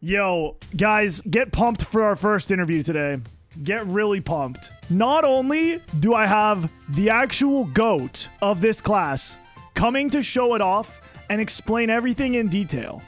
Yo, guys, get pumped for our first interview today. Get really pumped. Not only do I have the actual GOAT of this class coming to show it off and explain everything in detail,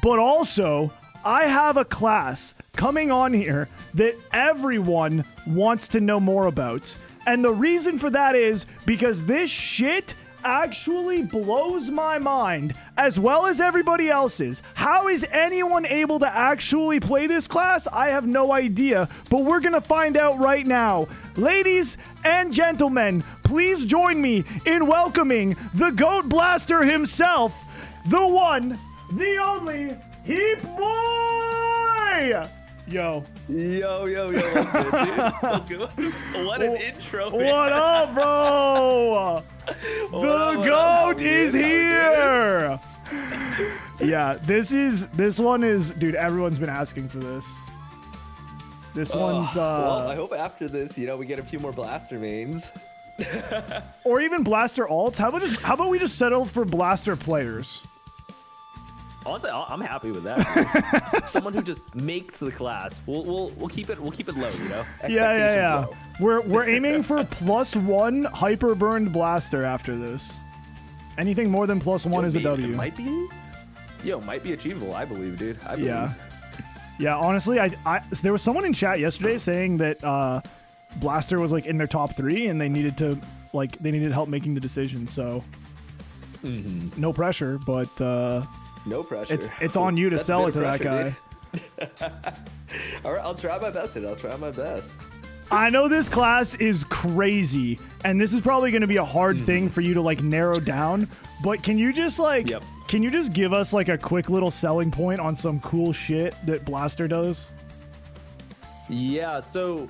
but also I have a class coming on here that everyone wants to know more about. And the reason for that is because this shit actually blows my mind as well as everybody else's. How is anyone able to actually play this class? I have no idea, but we're gonna find out right now. Ladies and gentlemen, please join me in welcoming the GOAT Blaster himself, the one, the only, Heapboi! Yo. Yo, what's good, dude? Let's go. What an intro, man. What up, bro? The GOAT is here. Yeah, this one is, dude, everyone's been asking for this. This one's well, I hope after this, we get a few more blaster mains. or even blaster alts. How about we just settle for blaster players? Honestly, I'm happy with that. Someone who just makes the class. We'll keep it low, Yeah. We're aiming for +1 hyper burned blaster after this. Anything more than +1 is a W. It might be achievable, I believe, dude. I believe. Yeah, honestly, there was someone in chat yesterday saying that blaster was like in their top 3 and they needed help making the decision, so no pressure, but no pressure. It's on you to sell it to that guy. All right, I'll try my best. I know this class is crazy, and this is probably going to be a hard thing for you to narrow down. But can you just can you just give us a quick little selling point on some cool shit that Blaster does? Yeah. So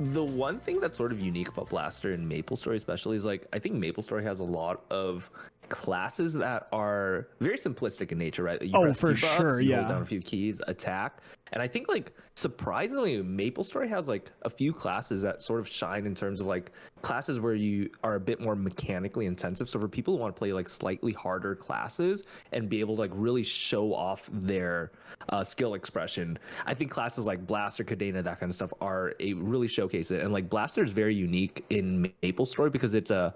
the one thing that's sort of unique about Blaster and Maplestory, especially, is I think Maplestory has a lot of classes that are very simplistic in nature, right? You press for sure, you hold down a few keys, attack. And I think surprisingly, Maplestory has a few classes that sort of shine in terms of classes where you are a bit more mechanically intensive. So for people who want to play slightly harder classes and be able to really show off their skill expression, I think classes like Blaster, Cadena, that kind of stuff really showcase it. And Blaster is very unique in Maplestory because it's a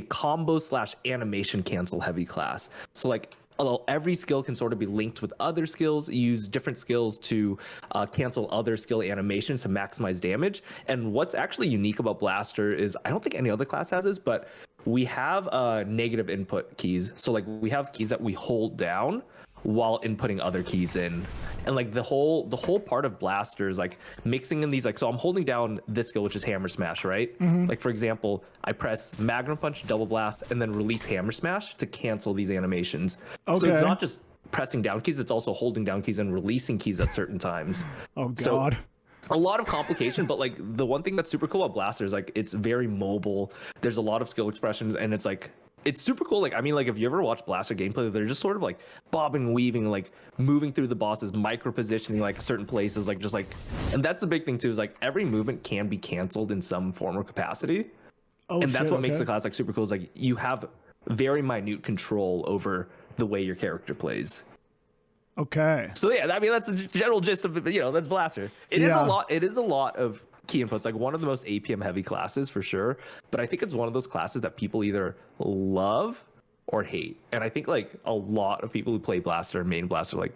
combo / animation cancel heavy class. So although every skill can sort of be linked with other skills, you use different skills to cancel other skill animations to maximize damage. And what's actually unique about Blaster is, I don't think any other class has this, but we have negative input keys. So we have keys that we hold down while inputting other keys in. And the whole part of Blaster is mixing in these, so I'm holding down this skill, which is Hammer Smash, right? For example, I press Magnum Punch, Double Blast, and then release Hammer Smash to cancel these animations. Okay. So it's not just pressing down keys, it's also holding down keys and releasing keys at certain times. Oh god. So, a lot of complication, but the one thing that's super cool about Blaster is it's very mobile. There's a lot of skill expressions, and it's super cool. If you ever watch Blaster gameplay, they're just sort of bobbing and weaving, moving through the bosses, micro positioning certain places, and that's the big thing too, is every movement can be canceled in some form or capacity. And that's what makes the class super cool, is you have very minute control over the way your character plays. Okay. So yeah, that's the general gist of it, that's Blaster. It is a lot of key inputs, one of the most APM heavy classes for sure, but I think it's one of those classes that people either love or hate. And I think a lot of people who play Blaster, main Blaster,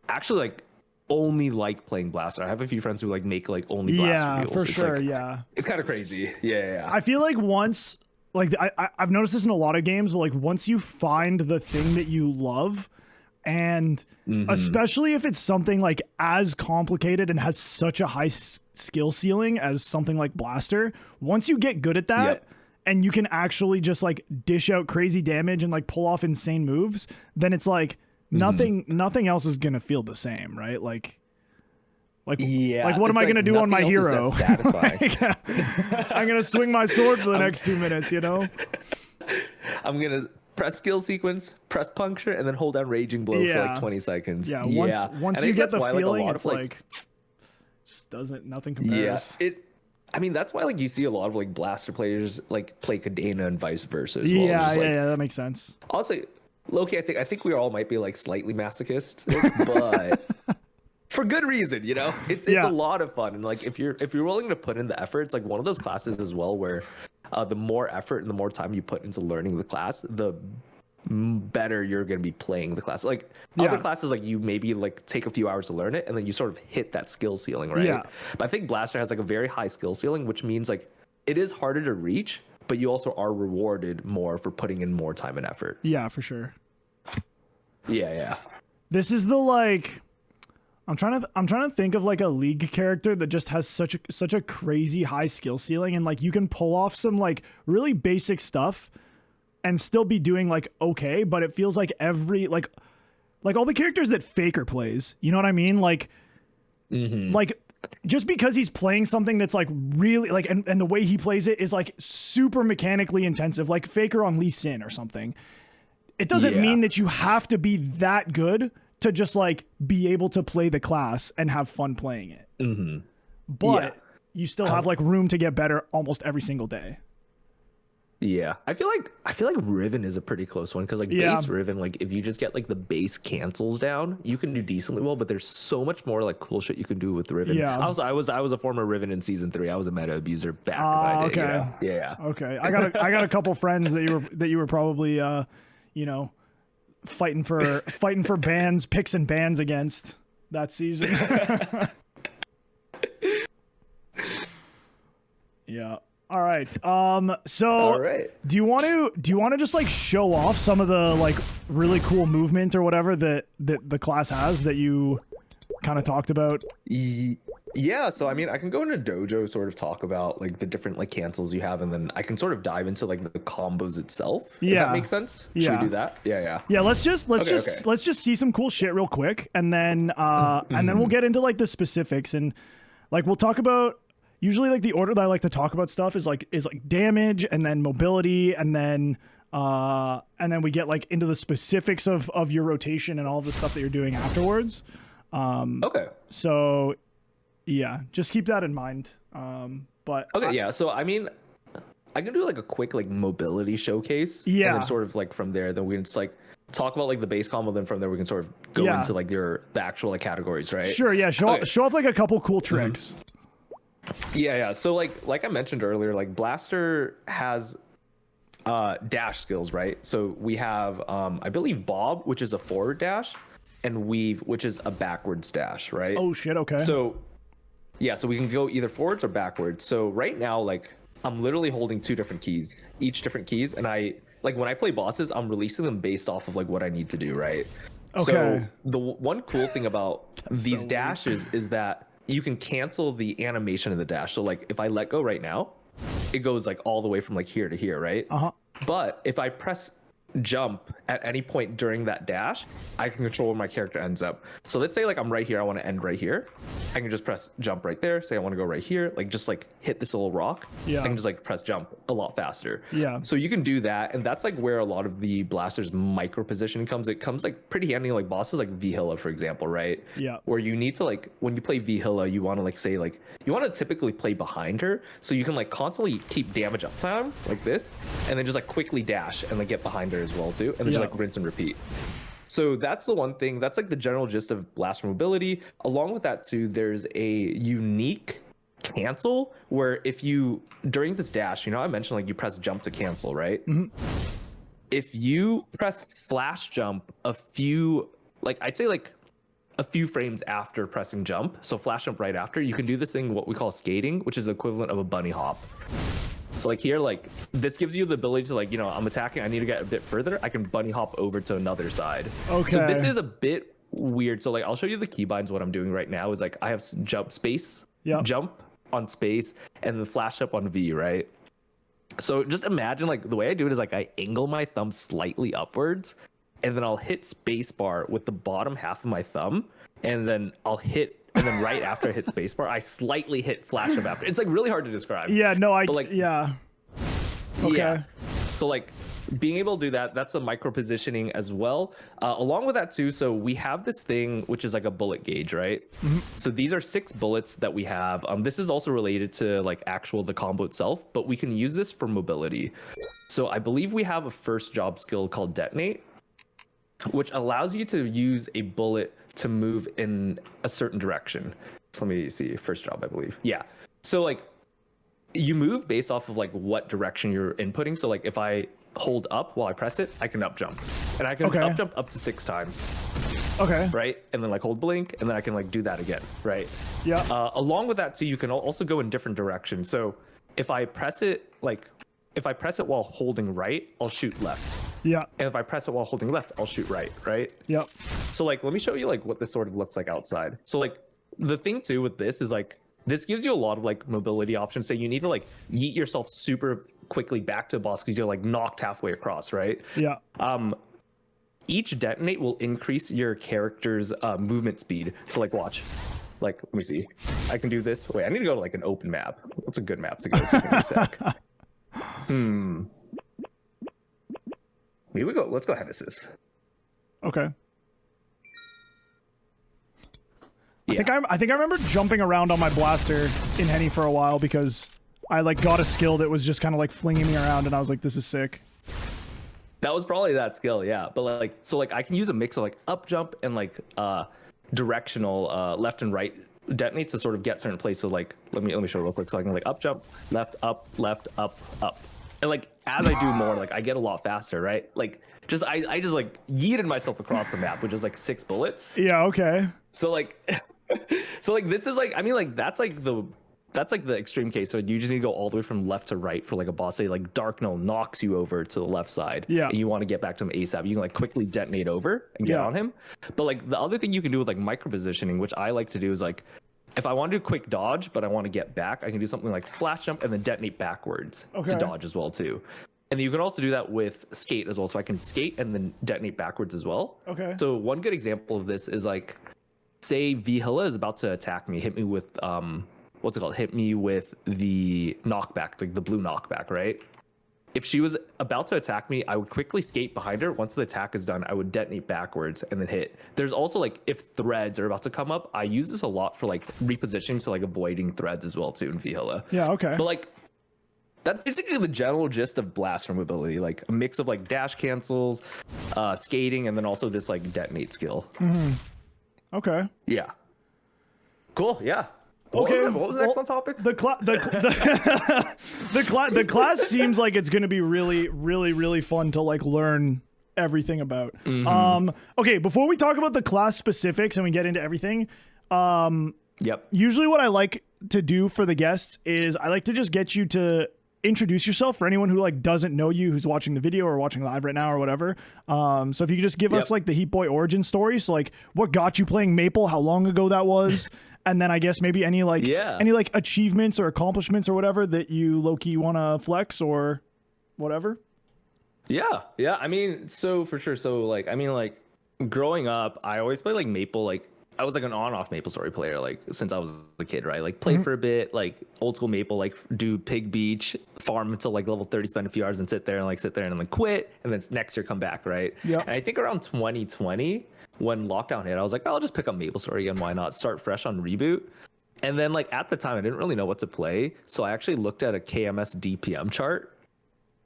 actually only playing Blaster. I have a few friends who make only Blaster reels. For sure. Yeah, it's kind of crazy. Yeah. I feel once I've noticed this in a lot of games, but once you find the thing that you love, and especially if it's something as complicated and has such a high skill ceiling as something like Blaster, once you get good at that and you can actually just dish out crazy damage and pull off insane moves, then it's nothing else is gonna feel the same, right? What am I gonna do on my hero? I'm gonna swing my sword for the next 2 minutes, I'm gonna press skill sequence, press puncture, and then hold down raging blow for 20 seconds. Yeah, once you get the feeling, it's just nothing compares. Yeah, that's why you see a lot of Blaster players play Cadena and vice versa as well. Yeah, that makes sense. Honestly, Loki, I think we all might be like slightly masochist, but for good reason, you know. It's a lot of fun, and like if you're willing to put in the effort, it's like one of those classes as well where the more effort and the more time you put into learning the class, the better you're going to be playing the class. Like other classes, like you maybe like take a few hours to learn it, and then you sort of hit that skill ceiling, right? Yeah. But I think Blaster has like a very high skill ceiling, which means like it is harder to reach, but you also are rewarded more for putting in more time and effort. Yeah, for sure. Yeah. This is the like I'm trying to think of like a League character that just has such a crazy high skill ceiling, and like you can pull off some like really basic stuff and still be doing like okay, but it feels like every like all the characters that Faker plays, you know what I mean? Like like just because he's playing something that's like really like and the way he plays it is like super mechanically intensive, like Faker on Lee Sin or something. It doesn't mean that you have to be that good to just like be able to play the class and have fun playing it. But you still have like room to get better almost every single day. Yeah, I feel like Riven is a pretty close one because like base Riven, like if you just get like the base cancels down, you can do decently well. But there's so much more like cool shit you can do with Riven. Yeah, I was a former Riven in season 3. I was a meta abuser back in my day. Okay, you know? Yeah. Okay, I got a couple friends that you were probably you know, fighting for bans, picks and bans against that season. Yeah. All right. So do you want to just like show off some of the like really cool movement or whatever that the class has that you kind of talked about? Yeah, so I mean, I can go into Dojo, sort of talk about like the different like cancels you have, and then I can sort of dive into like the combos itself. Yeah, if that makes sense. Should we do that? Yeah. Yeah, let's just see some cool shit real quick, and then we'll get into like the specifics, and like we'll talk about. Usually, like the order that I like to talk about stuff is like damage, and then mobility, and then we get like into the specifics of your rotation and all the stuff that you're doing afterwards. So yeah, just keep that in mind. But yeah. So I mean, I can do like a quick like mobility showcase. Yeah. And then sort of like from there, then we can just like talk about like the base combo. Then from there, we can sort of go into like the actual like categories, right? Sure. Yeah. Show off like a couple cool tricks. Yeah. So like I mentioned earlier, like Blaster has dash skills, right? So we have I believe Bob, which is a forward dash, and Weave, which is a backwards dash, right? Oh shit, okay. So yeah, so we can go either forwards or backwards. So right now, like I'm literally holding 2 different keys, each different keys, and I like when I play bosses, I'm releasing them based off of like what I need to do, right? Okay. So the one cool thing about these dashes is that you can cancel the animation of the dash. So like if I let go right now, it goes like all the way from like here to here, right? But if I press jump at any point during that dash, I can control where my character ends up. So let's say like I'm right here, I want to end right here. I can just press jump right there. Say I want to go right here, like just like hit this little rock. Yeah. I can just like press jump a lot faster. Yeah. So you can do that, and that's like where a lot of the Blaster's micro positioning comes. It comes like pretty handy like bosses like Vihilla, for example, right? Yeah. Where you need to like when you play Vihilla, you want to like say like you want to typically play behind her, so you can like constantly keep damage uptime like this, and then just like quickly dash and like get behind her as well too, and then just like rinse and repeat. So that's the one thing, that's like the general gist of Blaster mobility. Along with that too, there's a unique cancel where if you during this dash, you know I mentioned like you press jump to cancel, right? If you press flash jump a few, like I'd say like a few frames after pressing jump, so flash jump right after, you can do this thing what we call skating, which is the equivalent of a bunny hop. So like here, like this gives you the ability to like, you know, I'm attacking, I need to get a bit further, I can bunny hop over to another side. Okay. So this is a bit weird. So like I'll show you the keybinds. What I'm doing right now is like I have jump space, jump on space, and then flash up on V, right? So just imagine like the way I do it is like I angle my thumb slightly upwards, and then I'll hit spacebar with the bottom half of my thumb, and then I'll hit, and then right after I hit spacebar, I slightly hit flash up after. It's like really hard to describe. Yeah, no, okay. Yeah. So like being able to do that, that's a micro positioning as well. Along with that too, so we have this thing which is like a bullet gauge, right? So these are 6 bullets that we have. This is also related to like the combo itself, but we can use this for mobility. So I believe we have a first job skill called detonate. which allows you to use a bullet to move in a certain direction. So let me see. First job, I believe. Yeah. So like you move based off of like what direction you're inputting. So like if I hold up while I press it, I can up jump, and I can up jump up to 6 times. Okay. Right, and then like hold blink, and then I can like do that again. Right. Yeah. Along with that too, you can also go in different directions. So if I press it while holding right, I'll shoot left. Yeah. And if I press it while holding left, I'll shoot right. Right. Yep. So like, let me show you like what this sort of looks like outside. So like the thing too with this is like, this gives you a lot of like mobility options. So you need to like yeet yourself super quickly back to a boss because you're like knocked halfway across, right? Yeah. Each detonate will increase your character's movement speed. So like, watch. Like, let me see. I can do this. Wait, I need to go to like an open map. What's a good map to go to? In a sec. Maybe we go. Let's go Genesis. Okay. Yeah. I think I remember jumping around on my blaster in Henny for a while because I like got a skill that was just kind of like flinging me around, and I was like, this is sick. That was probably that skill, yeah. But like, so like I can use a mix of like up jump and like directional left and right detonates to sort of get certain places. So like, let me show real quick. So I can like up jump, left, up, up, and like as I do more, like I get a lot faster, right? Like just I just like yeeted myself across the map, which is like 6 bullets. Yeah. Okay. So like, so like this is like, I mean like that's like the extreme case. So you just need to go all the way from left to right for like a boss. Say like Dark Null knocks you over to the left side. Yeah. And you want to get back to him ASAP. You can like quickly detonate over and get on him. But like the other thing you can do with like micro positioning, which I like to do, is like if I want to do quick dodge, but I want to get back, I can do something like flash jump and then detonate backwards to dodge as well too. And then you can also do that with skate as well. So I can skate and then detonate backwards as well. Okay. So one good example of this is like, say Vihilla is about to attack me, hit me with what's it called? Hit me with the knockback, like the blue knockback, right? If she was about to attack me, I would quickly skate behind her. Once the attack is done, I would detonate backwards and then hit. There's also like if threads are about to come up, I use this a lot for like repositioning, so like avoiding threads as well too in Vihilla. Yeah. Okay. But like that's basically the general gist of blaster mobility, like a mix of like dash cancels, skating, and then also this like detonate skill. Mm-hmm. Okay. Yeah. Cool. Yeah. What was the next on topic? The class seems like it's going to be really, really, really fun to like learn everything about. Mm-hmm. Okay, before we talk about the class specifics and we get into everything, usually what I like to do for the guests is I like to just get you to introduce yourself for anyone who like doesn't know you, who's watching the video or watching live right now or whatever. So if you could just give us like the Heapboi origin story, so like what got you playing Maple, how long ago that was. And then I guess maybe any like achievements or accomplishments or whatever that you low-key want to flex or whatever. Yeah. I mean, so for sure. So like, I mean, like growing up, I always played like Maple. Like I was like an on-off Maplestory player, like since I was a kid, right? Like play for a bit, like old school Maple, like do Pig Beach, farm until like level 30, spend a few hours and sit there and then quit, and then next year come back, right? Yeah. And I think around 2020. When lockdown hit, I was like, I'll just pick up Maplestory again. Why not start fresh on reboot? And then like at the time, I didn't really know what to play. So I actually looked at a KMS DPM chart.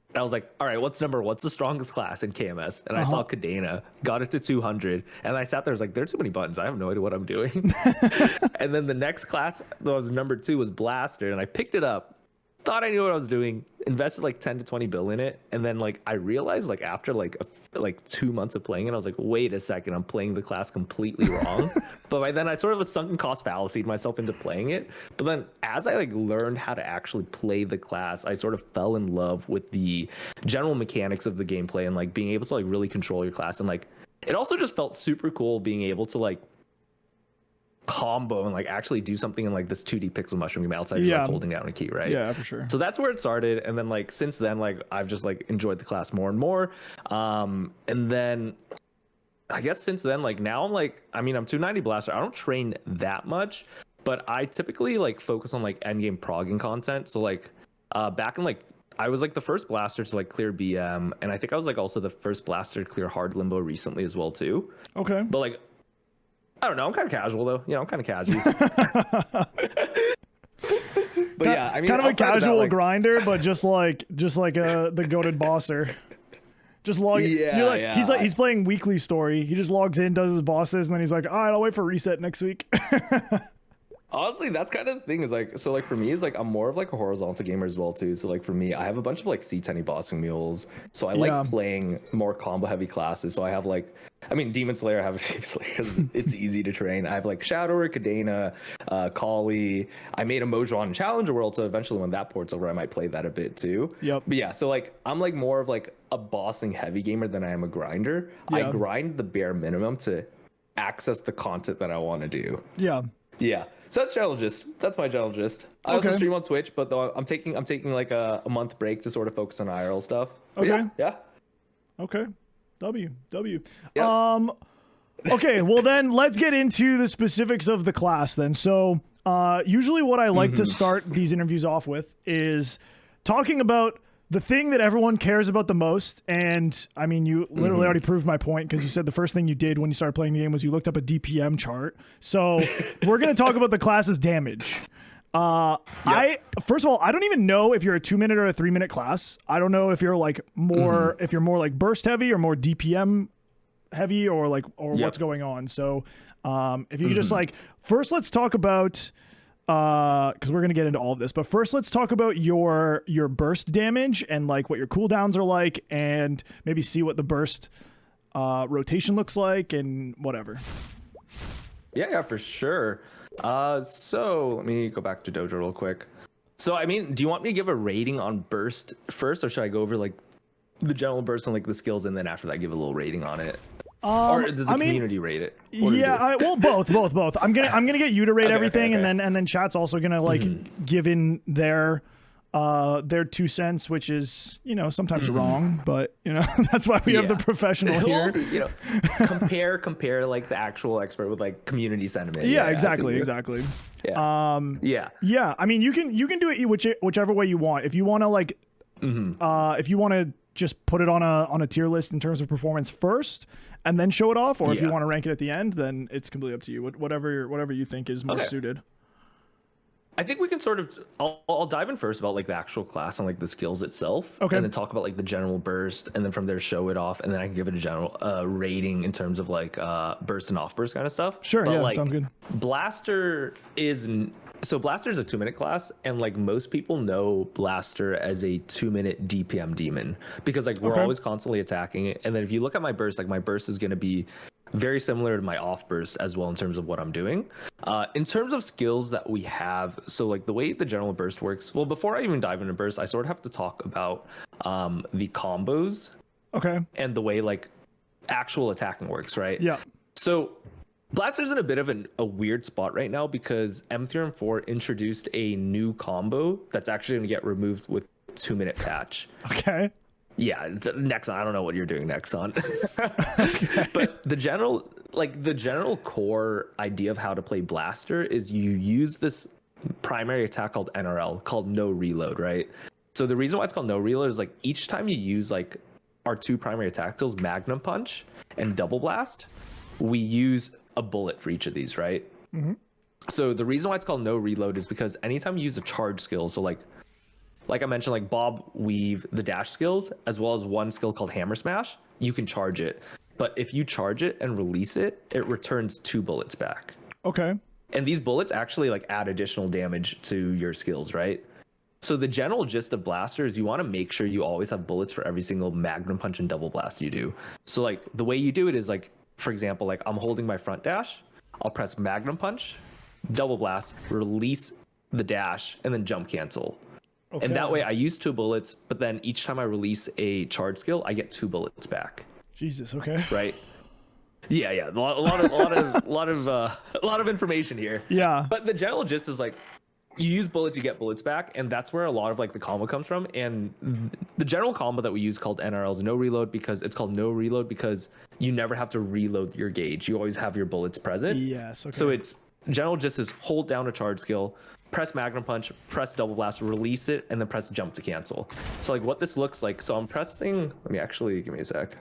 And I was like, all right, what's the strongest class in KMS? And I saw Kadena, got it to 200. And I sat there, I was like, there are too many buttons. I have no idea what I'm doing. And then the next class that was number 2 was Blaster. And I picked it up, thought I knew what I was doing, invested like 10 to 20 bill in it. And then like I realized like after like 2 months of playing it, I was like, wait a second, I'm playing the class completely wrong. But by then I sort of a sunken cost fallacied myself into playing it. But then as I like learned how to actually play the class, I sort of fell in love with the general mechanics of the gameplay and like being able to like really control your class. And like it also just felt super cool being able to like combo and like actually do something in like this 2D pixel mushroom game outside just like holding down a key, right? Yeah, for sure. So that's where it started, and then like since then, like I've just like enjoyed the class more and more. And then I guess since then, like now I'm like, I mean, I'm 290 blaster. I don't train that much, but I typically like focus on like endgame progging content. So like back in like I was like the first blaster to like clear BM, and I think I was like also the first blaster to clear hard limbo recently as well too. Okay. But like I don't know. I'm kind of casual though. You know, I'm kind of casual. But yeah, I mean, kind of a casual grinder, but just like the goated bosser. Just log. Yeah, You're like, yeah. he's playing weekly story. He just logs in, does his bosses, and then he's like, all right, I'll wait for reset next week. Honestly, that's kind of the thing is like, so like for me is like I'm more of like a horizontal gamer as well too. So like for me, I have a bunch of like C10 bossing mules. So I Yeah. like playing more combo heavy classes. So I have like, I mean, Demon Slayer, I have a Demon Slayer because it's easy to train. I have like Shadower, Kadena, Kali. I made a Mojang Challenger World, so eventually when that ports over, I might play that a bit too. Yep. But yeah, so like I'm like more of like a bossing heavy gamer than I am a grinder. I Yeah. grind the bare minimum to access the content that I want to do. Yeah. Yeah. So that's general gist. That's my general gist. I also Okay. stream on Twitch, but though I'm taking like a month break to sort of focus on IRL stuff. But Okay. Yeah. Okay. W. Yeah. Okay, well then let's get into the specifics of the class then. So usually what I like to start these interviews off with is talking about the thing that everyone cares about the most. And I mean, you literally already proved my point because you said the first thing you did when you started playing the game was you looked up a DPM chart. So we're going to talk about the class's damage. I first of all, I don't even know if you're a 2-minute or a 3-minute class. I don't know if you're like more if you're more like burst heavy or more DPM heavy or like what's going on. So if you could just like first let's talk about because we're gonna get into all of this, but first let's talk about your burst damage and like what your cooldowns are like, and maybe see what the burst rotation looks like and whatever. Yeah, for sure. So let me go back to Dojo real quick. So I mean, do you want me to give a rating on burst first, or should I go over like the general burst and like the skills, and then after that give a little rating on it? Or does the community rate it? Well, both. I'm gonna get you to rate everything, okay. and then chat's also gonna like give in their 2 cents, which is sometimes wrong, but that's why we have the professional here. Also, compare like the actual expert with like community sentiment. Yeah, exactly. Yeah. I mean, you can do it whichever way you want. If you want to like, if you want to just put it on a tier list in terms of performance first, and then show it off, or if you want to rank it at the end, then it's completely up to you. Whatever you think is more suited. I think we can sort of I'll dive in first about like the actual class and like the skills itself, and then talk about like the general burst, and then from there show it off, and then I can give it a general rating in terms of like burst and off burst kind of stuff. Sure, but, yeah, like, sounds good. Blaster is a 2-minute class, and like most people know Blaster as a 2-minute DPM demon because like we're always constantly attacking it. And then if you look at my burst, like my burst is going to be very similar to my off burst as well in terms of what I'm doing. In terms of skills that we have, so like the way the general burst works, well, before I even dive into burst, I sort of have to talk about the combos and the way like actual attacking works, right? Yeah. So Blaster's in a bit of a weird spot right now because M3M4 introduced a new combo that's actually going to get removed with 2-minute patch. Okay. Yeah, Nexon, I don't know what you're doing, Nexon. But the general core idea of how to play Blaster is you use this primary attack called NRL, called no reload, right? So the reason why it's called no reload is like each time you use like our 2 primary attack skills, Magnum Punch and Double Blast, we use a bullet for each of these, right? So the reason why it's called no reload is because anytime you use a charge skill, so like I mentioned, like Bob Weave, the dash skills, as well as one skill called Hammer Smash, you can charge it. But if you charge it and release it, it returns 2 bullets back. Okay. And these bullets actually like add additional damage to your skills, right? So the general gist of Blaster is you want to make sure you always have bullets for every single Magnum Punch and Double Blast you do. So like the way you do it is like, for example, like I'm holding my front dash, I'll press Magnum Punch, Double Blast, release the dash, and then jump cancel. And that way I use 2 bullets, but then each time I release a charge skill, I get 2 bullets back. Jesus. Okay. Right. Yeah. A lot of information here. Yeah. But the general gist is like, you use bullets, you get bullets back, and that's where a lot of like the combo comes from. And the general combo that we use called NRL is no reload because it's called no reload because you never have to reload your gauge. You always have your bullets present. Yes. Okay. So it's general gist is hold down a charge skill, press Magnum Punch, press Double Blast, release it, and then press jump to cancel. So like what this looks like, so I'm pressing, let me actually, give me a sec.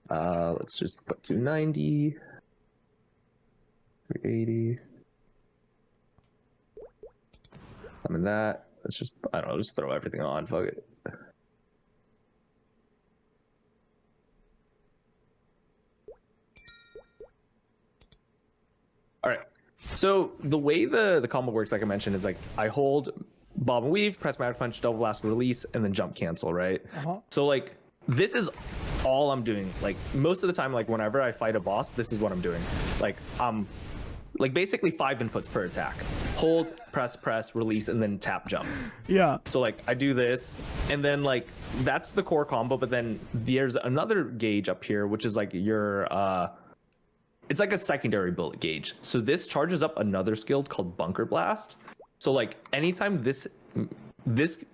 Let's just put 290, 380. I'm in that. Let's just, I don't know, just throw everything on, fuck it. So the way the combo works, like I mentioned, is like I hold bob and weave, press magic punch, double blast, release, and then jump cancel, right? So like this is all I'm doing. Like most of the time, like whenever I fight a boss, this is what I'm doing. Like basically 5 inputs per attack: hold, press, release, and then tap, jump. Yeah. So like I do this, and then like that's the core combo. But then there's another gauge up here, which is like your it's like a secondary bullet gauge. So this charges up another skill called Bunker Blast. So like anytime this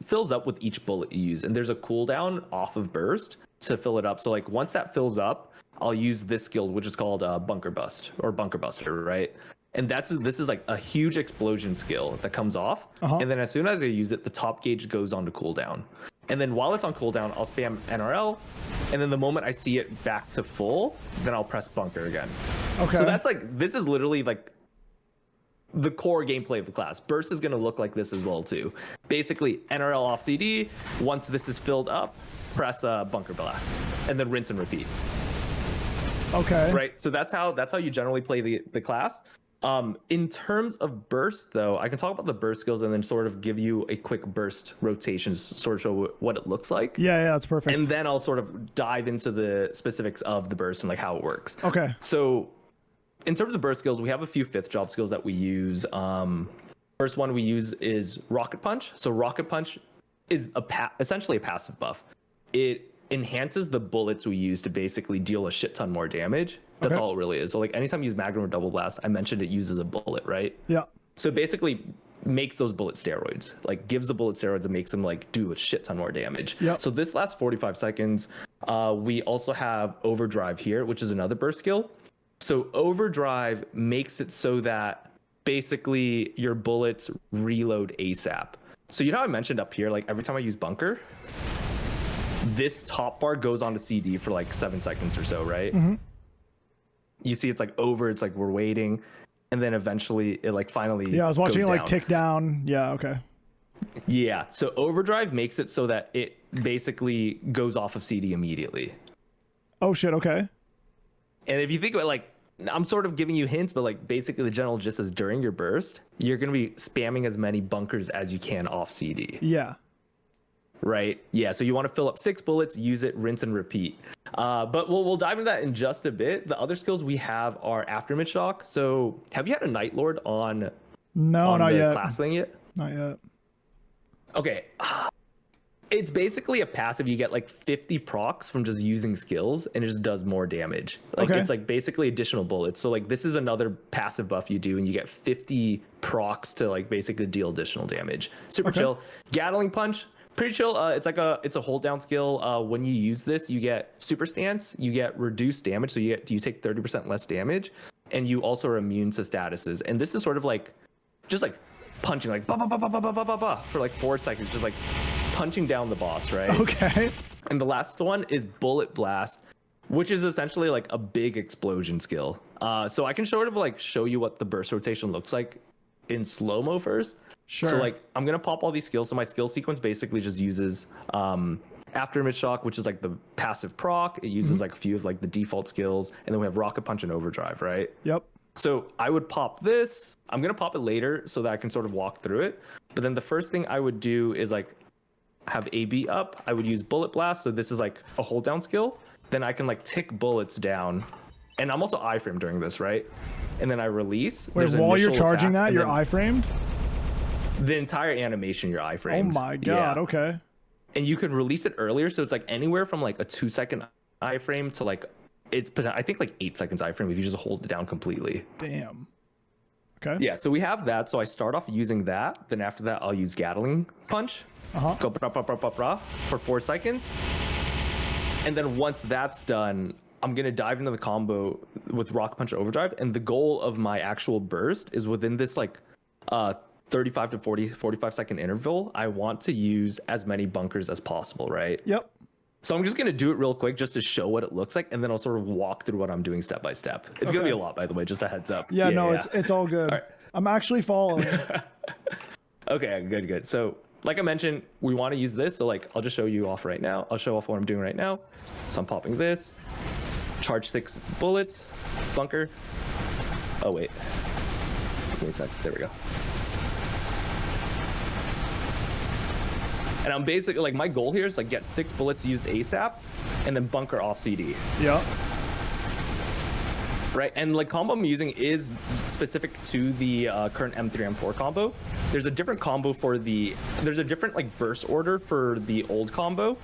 fills up with each bullet you use, and there's a cooldown off of burst to fill it up. So like once that fills up, I'll use this skill, which is called Bunker Bust or Bunker Buster, right? And this is like a huge explosion skill that comes off. And then as soon as I use it, the top gauge goes on to cooldown. And then while it's on cooldown, I'll spam NRL. And then the moment I see it back to full, then I'll press Bunker again. Okay. So that's like, this is literally like the core gameplay of the class. Burst is going to look like this as well too. Basically NRL off CD. Once this is filled up, press Bunker Blast, and then rinse and repeat. Okay. Right. So that's how you generally play the class. In terms of burst, though, I can talk about the burst skills and then sort of give you a quick burst rotation, sort of show what it looks like. Yeah, that's perfect. And then I'll sort of dive into the specifics of the burst and like how it works. Okay. So in terms of burst skills, we have a few 5th job skills that we use. First one we use is Rocket Punch. So Rocket Punch is essentially a passive buff. It enhances the bullets we use to basically deal a shit ton more damage. That's all it really is. So like anytime you use Magnum or Double Blast, I mentioned it uses a bullet, right? Yeah. So basically makes those bullet steroids, like gives the bullet steroids and makes them like do a shit ton more damage. Yeah. So this lasts 45 seconds. We also have Overdrive here, which is another burst skill. So Overdrive makes it so that basically your bullets reload ASAP. So you know how I mentioned up here, like every time I use Bunker, this top bar goes onto CD for like 7 seconds or so, right? You see it's like over, it's like we're waiting, and then eventually it like finally I was watching it like down. tick down. Yeah, okay. Yeah, so Overdrive makes it so that it basically goes off of CD immediately. Oh shit, okay. And if you think about like, I'm sort of giving you hints, but like basically the general gist is during your burst, you're going to be spamming as many bunkers as you can off CD. Yeah. Right? Yeah, so you want to fill up 6 bullets, use it, rinse and repeat. But we'll dive into that in just a bit. The other skills we have are Aftermid Shock. So have you had a Night Lord on not the yet. class thing yet? Not yet. Okay. It's basically a passive. You get like 50 procs from just using skills, and it just does more damage. Like it's like basically additional bullets. So like this is another passive buff you do, and you get 50 procs to like basically deal additional damage. Super chill. Gatling Punch. Pretty chill. It's a hold down skill. When you use this, you get super stance, you get reduced damage, so you take 30% less damage, and you also are immune to statuses. And this is sort of like just like punching like ba ba ba ba ba ba ba ba for like 4 seconds, just like punching down the boss, right? Okay. And the last one is Bullet Blast, which is essentially like a big explosion skill. So I can sort of like show you what the burst rotation looks like in slow-mo first. Sure. So like I'm gonna pop all these skills. So my skill sequence basically just uses Aftermid Shock, which is like the passive proc. It uses like a few of like the default skills, and then we have Rocket Punch and Overdrive, right? Yep. So I would pop this. I'm gonna pop it later so that I can sort of walk through it. But then the first thing I would do is like have AB up. I would use Bullet Blast. So this is like a hold down skill. Then I can like tick bullets down, and I'm also iframe during this, right? And then I release. Wait, while you're charging that, you're iframed? The entire animation, you're iframed. Oh my god, okay. And you can release it earlier, so it's like anywhere from like a 2-second iframe to like I think like 8 seconds iframe if you just hold it down completely. Damn. Okay. Yeah, so we have that. So I start off using that. Then after that, I'll use Gatling Punch. Go bra, bra, bra, bra, bra, for 4 seconds. And then once that's done, I'm going to dive into the combo with Rocket Punch Overdrive. And the goal of my actual burst is within this like 35 to 45 second interval, I want to use as many bunkers as possible, right? Yep. So I'm just going to do it real quick just to show what it looks like, and then I'll sort of walk through what I'm doing step by step. It's going to be a lot, by the way, just a heads up. Yeah, it's all good. All right. I'm actually following. Okay, good. So like I mentioned, we want to use this. So like I'll just show you off right now. I'll show off what I'm doing right now. So I'm popping this, charge 6 bullets, bunker. Oh, wait. Give me a sec. There we go. And I'm basically like, my goal here is like get 6 bullets used ASAP and then bunker off CD. Yeah. Right, and like combo I'm using is specific to the current M3 M4 combo. There's a different combo for there's a different like burst order for the old combo,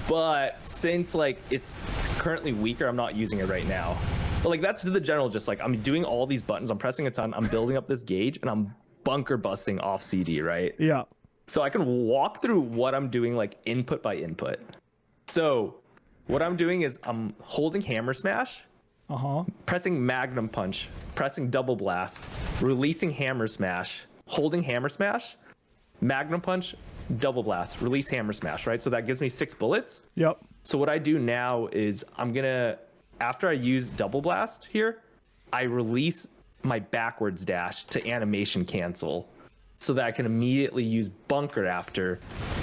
but since like it's currently weaker, I'm not using it right now. But like that's the general, just like I'm doing all these buttons, I'm pressing a ton, I'm building up this gauge, and I'm bunker busting off CD, right? Yeah. So I can walk through what I'm doing like input by input. So what I'm doing is I'm holding hammer smash, pressing magnum punch, pressing double blast, releasing hammer smash, holding hammer smash, magnum punch, double blast, release hammer smash, right? So that gives me 6 bullets. Yep. So what I do now is I'm gonna, after I use double blast here, I release my backwards dash to animation cancel so that I can immediately use bunker after.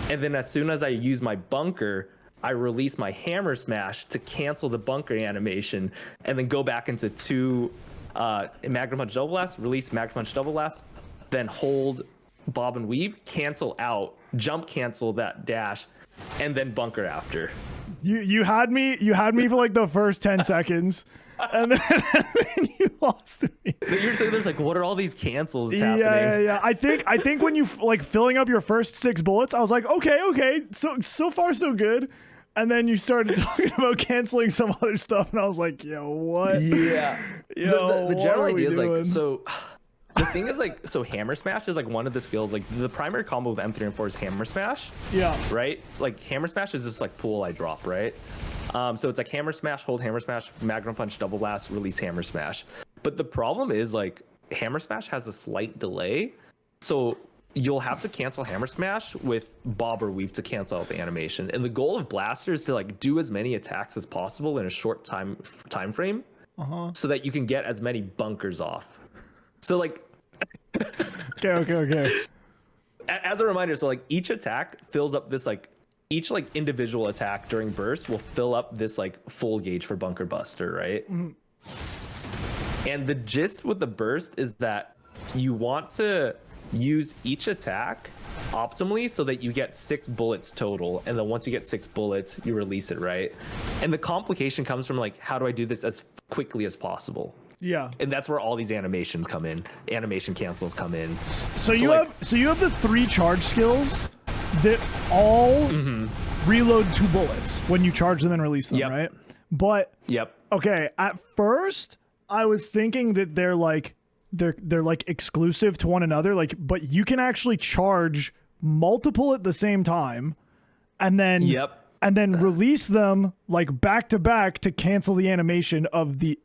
And then as soon as I use my bunker, I release my hammer smash to cancel the bunker animation and then go back into 2 magnum punch double blast, release magnum punch double blast, then hold bob and weave, cancel out, jump cancel that dash, and then bunker after. You had me for like the first 10 seconds. And then you lost me. You're saying there's like, what are all these cancels Yeah, happening? yeah. I think when you like filling up your first 6 bullets, I was like, okay. So far so good. And then you started talking about canceling some other stuff, and I was like, yo, what? Yeah. Yo, the general what are we idea is like, doing? so the thing is like, so hammer smash is like one of the skills, like the primary combo of M3 and 4 is hammer smash. Yeah. Right? Like hammer smash is this like pool I drop, right? So it's like hammer smash, hold hammer smash, magnum punch, double blast, release hammer smash. But the problem is like hammer smash has a slight delay. So you'll have to cancel hammer smash with bob or weave to cancel out the animation. And the goal of blaster is to like do as many attacks as possible in a short time frame, so that you can get as many bunkers off. So like, Okay. as a reminder, so like each attack fills up this like, each like individual attack during burst will fill up this like full gauge for bunker buster, right? And the gist with the burst is that you want to use each attack optimally so that you get 6 bullets total, and then once you get 6 bullets you release it, right? And the complication comes from like, how do I do this as quickly as possible? Yeah. And that's where all these animations come in, animation cancels come in. So you have the 3 charge skills that all reload 2 bullets when you charge them and release them, right? But okay, at first I was thinking that they're like exclusive to one another, like, but you can actually charge multiple at the same time and then release them like back to back to cancel the animation of the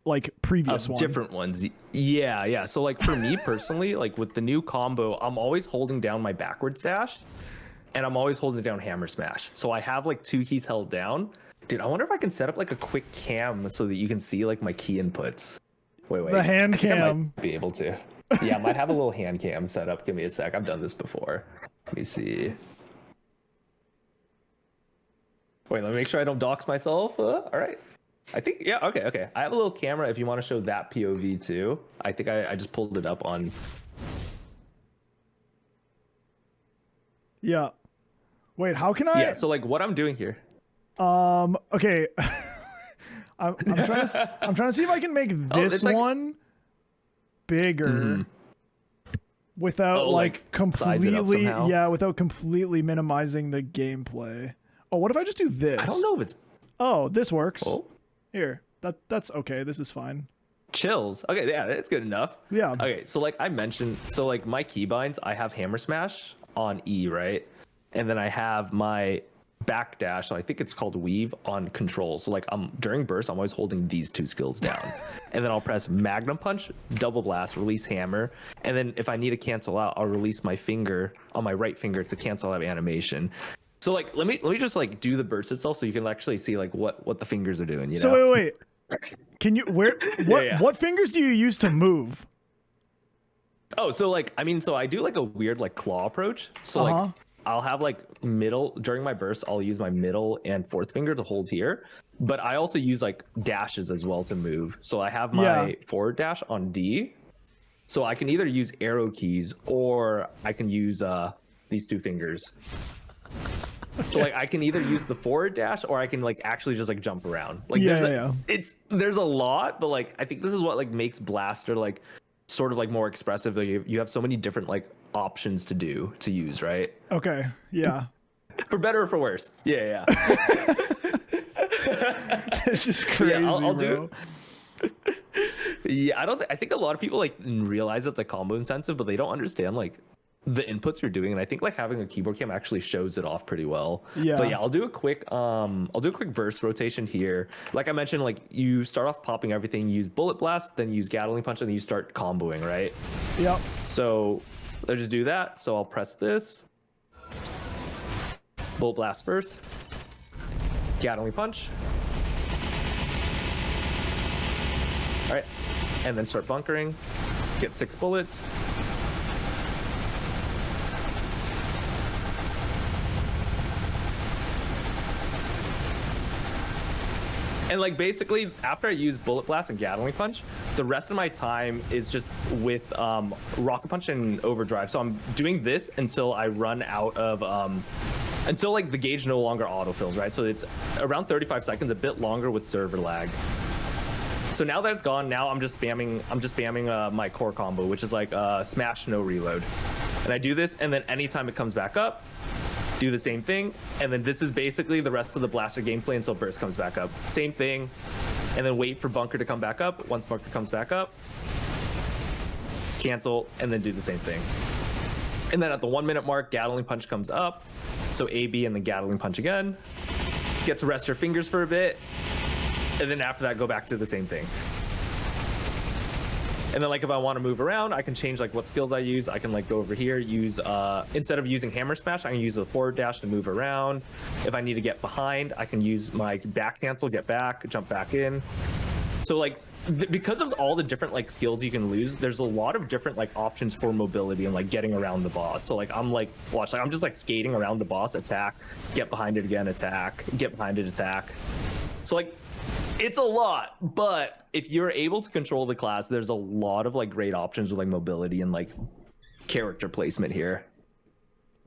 like previous one. Different ones. Yeah. So like for me personally, like with the new combo, I'm always holding down my backwards dash and I'm always holding down hammer smash. So I have like 2 keys held down. Dude, I wonder if I can set up like a quick cam so that you can see like my key inputs. Wait. The hand cam. I might be able to. Yeah, I might have a little hand cam set up. Give me a sec. I've done this before. Let me see. Wait, let me make sure I don't dox myself. All right. I think, yeah, okay. I have a little camera if you want to show that POV too. I think I just pulled it up on. Yeah. Wait, how can I? Yeah, so like what I'm doing here. Okay. I'm trying to see if I can make this one bigger without like completely without completely minimizing the gameplay. Oh, what if I just do this? I don't know if it's. Oh, this works. Oh. Here. That's okay. This is fine. Chills. Okay, yeah, that's good enough. Yeah. Okay, so like I mentioned, so like my keybinds, I have hammer smash on E, right? And then I have my backdash, so I think it's called weave, on control. So like during burst, I'm always holding these 2 skills down. And then I'll press magnum punch, double blast, release hammer. And then if I need to cancel out, I'll release my finger on my right finger to cancel out animation. So like let me just like do the burst itself so you can actually see like what the fingers are doing, you know? So wait. Can you what fingers do you use to move? Oh, so like so I do like a weird like claw approach. So like I'll have like middle during my burst, I'll use my middle and 4th finger to hold here. But I also use like dashes as well to move. So I have my forward dash on D. So I can either use arrow keys or I can use these two fingers. So like I can either use the forward dash or I can like actually just like jump around. Like there's a lot, but like I think this is what like makes Blaster like sort of like more expressive. Like you have so many different like options to use, right? Okay. Yeah. For better or for worse. Yeah. This is crazy, I'll bro. Yeah, I think a lot of people like realize it's like combo intensive, but they don't understand like the inputs you're doing, and I think like having a keyboard cam actually shows it off pretty well. Yeah. But yeah, I'll do a quick burst rotation here. Like I mentioned, like you start off popping everything, use bullet blast, then use Gatling punch, and then you start comboing, right? Yep. So let's just do that. So I'll press this. Bullet blast first. Gatling punch. All right, and then start bunkering. Get 6 bullets. And like basically after I use bullet blast and Gatling punch, the rest of my time is just with rocket punch and overdrive. So I'm doing this until I run out of until like the gauge no longer autofills, right? So it's around 35 seconds, a bit longer with server lag. So now that it's gone, now I'm just spamming my core combo, which is like smash no reload. And I do this, and then anytime it comes back up, do the same thing, and then this is basically the rest of the Blaster gameplay until burst comes back up. Same thing, and then wait for bunker to come back up. Once bunker comes back up, cancel, and then do the same thing. And then at the 1 minute mark, Gatling punch comes up, so AB and then Gatling punch again. Get to rest your fingers for a bit, and then after that, go back to the same thing. And then like if I want to move around, I can change like what skills I use. I can like go over here, use instead of using hammer smash, I can use the forward dash to move around. If I need to get behind, I can use my back cancel, get back, jump back in. So like because of all the different like skills you can lose, there's a lot of different like options for mobility and like getting around the boss. So like I'm like watch, like I'm just like skating around the boss, attack, get behind it again, attack, get behind it, attack. So like it's a lot, but if you're able to control the class, there's a lot of like great options with like mobility and like character placement here.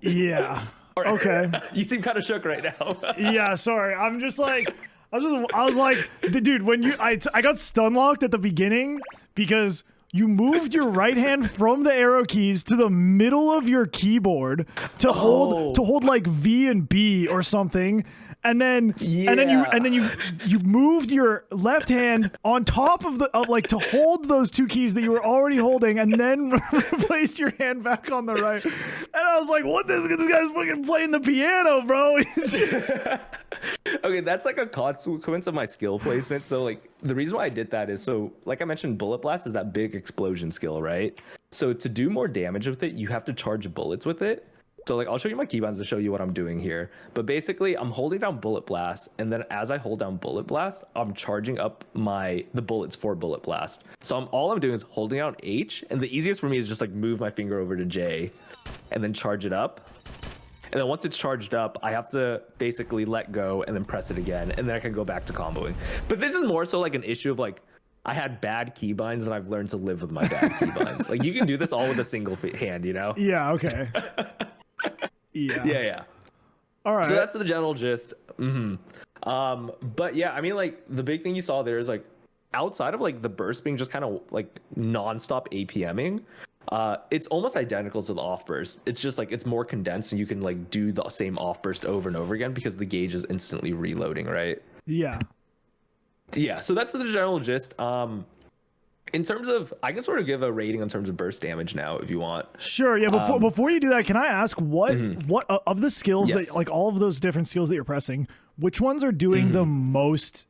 Yeah. All right. Okay. You seem kind of shook right now. Yeah, sorry. I was like, dude, when I got stun locked at the beginning because you moved your right hand from the arrow keys to the middle of your keyboard to hold like V and B or something. And then you moved your left hand on top of like to hold those two keys that you were already holding, and then replaced your hand back on the right. And I was like, "What? This guy's fucking playing the piano, bro." Okay, that's like a consequence of my skill placement. So like the reason why I did that is so like I mentioned, bullet blast is that big explosion skill, right? So to do more damage with it, you have to charge bullets with it. So like I'll show you my keybinds to show you what I'm doing here. But basically I'm holding down bullet blast, and then as I hold down bullet blast, I'm charging up the bullets for bullet blast. So all I'm doing is holding down H, and the easiest for me is just like move my finger over to J and then charge it up. And then once it's charged up, I have to basically let go and then press it again, and then I can go back to comboing. But this is more so like an issue of like I had bad keybinds and I've learned to live with my bad keybinds. Like you can do this all with a single hand, you know? Yeah, okay. Yeah. All right. So that's the general gist. But yeah, I mean, like the big thing you saw there is like outside of like the burst being just kind of like nonstop APMing, it's almost identical to the off burst. It's just like it's more condensed, and you can like do the same off burst over and over again because the gauge is instantly reloading, right? Yeah. So that's the general gist. In terms of, I can sort of give a rating in terms of burst damage now if you want. Sure. Yeah. Before you do that, can I ask what of the skills that like all of those different skills that you're pressing, which ones are doing the most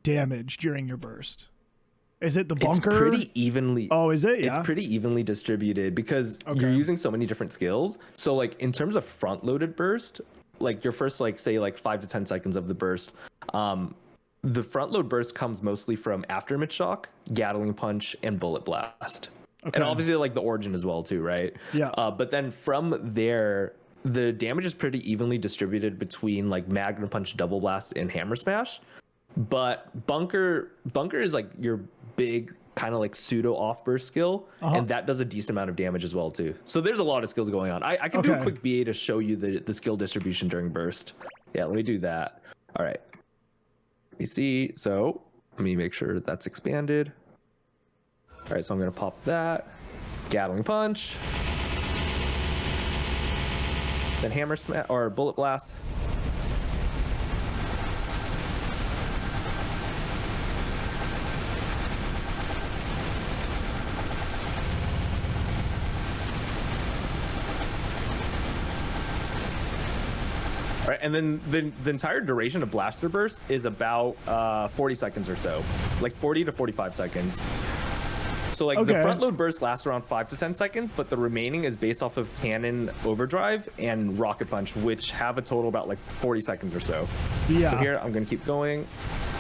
damage during your burst? Is it the bunker? It's pretty evenly. Oh, is it? Yeah. It's pretty evenly distributed because you're using so many different skills. So like in terms of front loaded burst, like your first like say like 5 to 10 seconds of the burst, the front load burst comes mostly from after mid shock, Gatling punch, and bullet blast. Okay. And obviously like the origin as well too, right? Yeah. But then from there, the damage is pretty evenly distributed between like magnum punch, double blast, and hammer smash. But bunker is like your big kind of like pseudo off burst skill, and that does a decent amount of damage as well too. So there's a lot of skills going on. I can do a quick BA to show you the skill distribution during burst. Yeah, let me do that. All right. Let me see. So let me make sure that's expanded. All right, so I'm gonna pop that. Gatling punch. Then hammer smash or bullet blast. All right, and then the entire duration of blaster burst is about 40 seconds or so, like 40 to 45 seconds. So like the front load burst lasts around 5 to 10 seconds, but the remaining is based off of cannon overdrive and rocket punch, which have a total about like 40 seconds or so. Yeah. So here I'm gonna keep going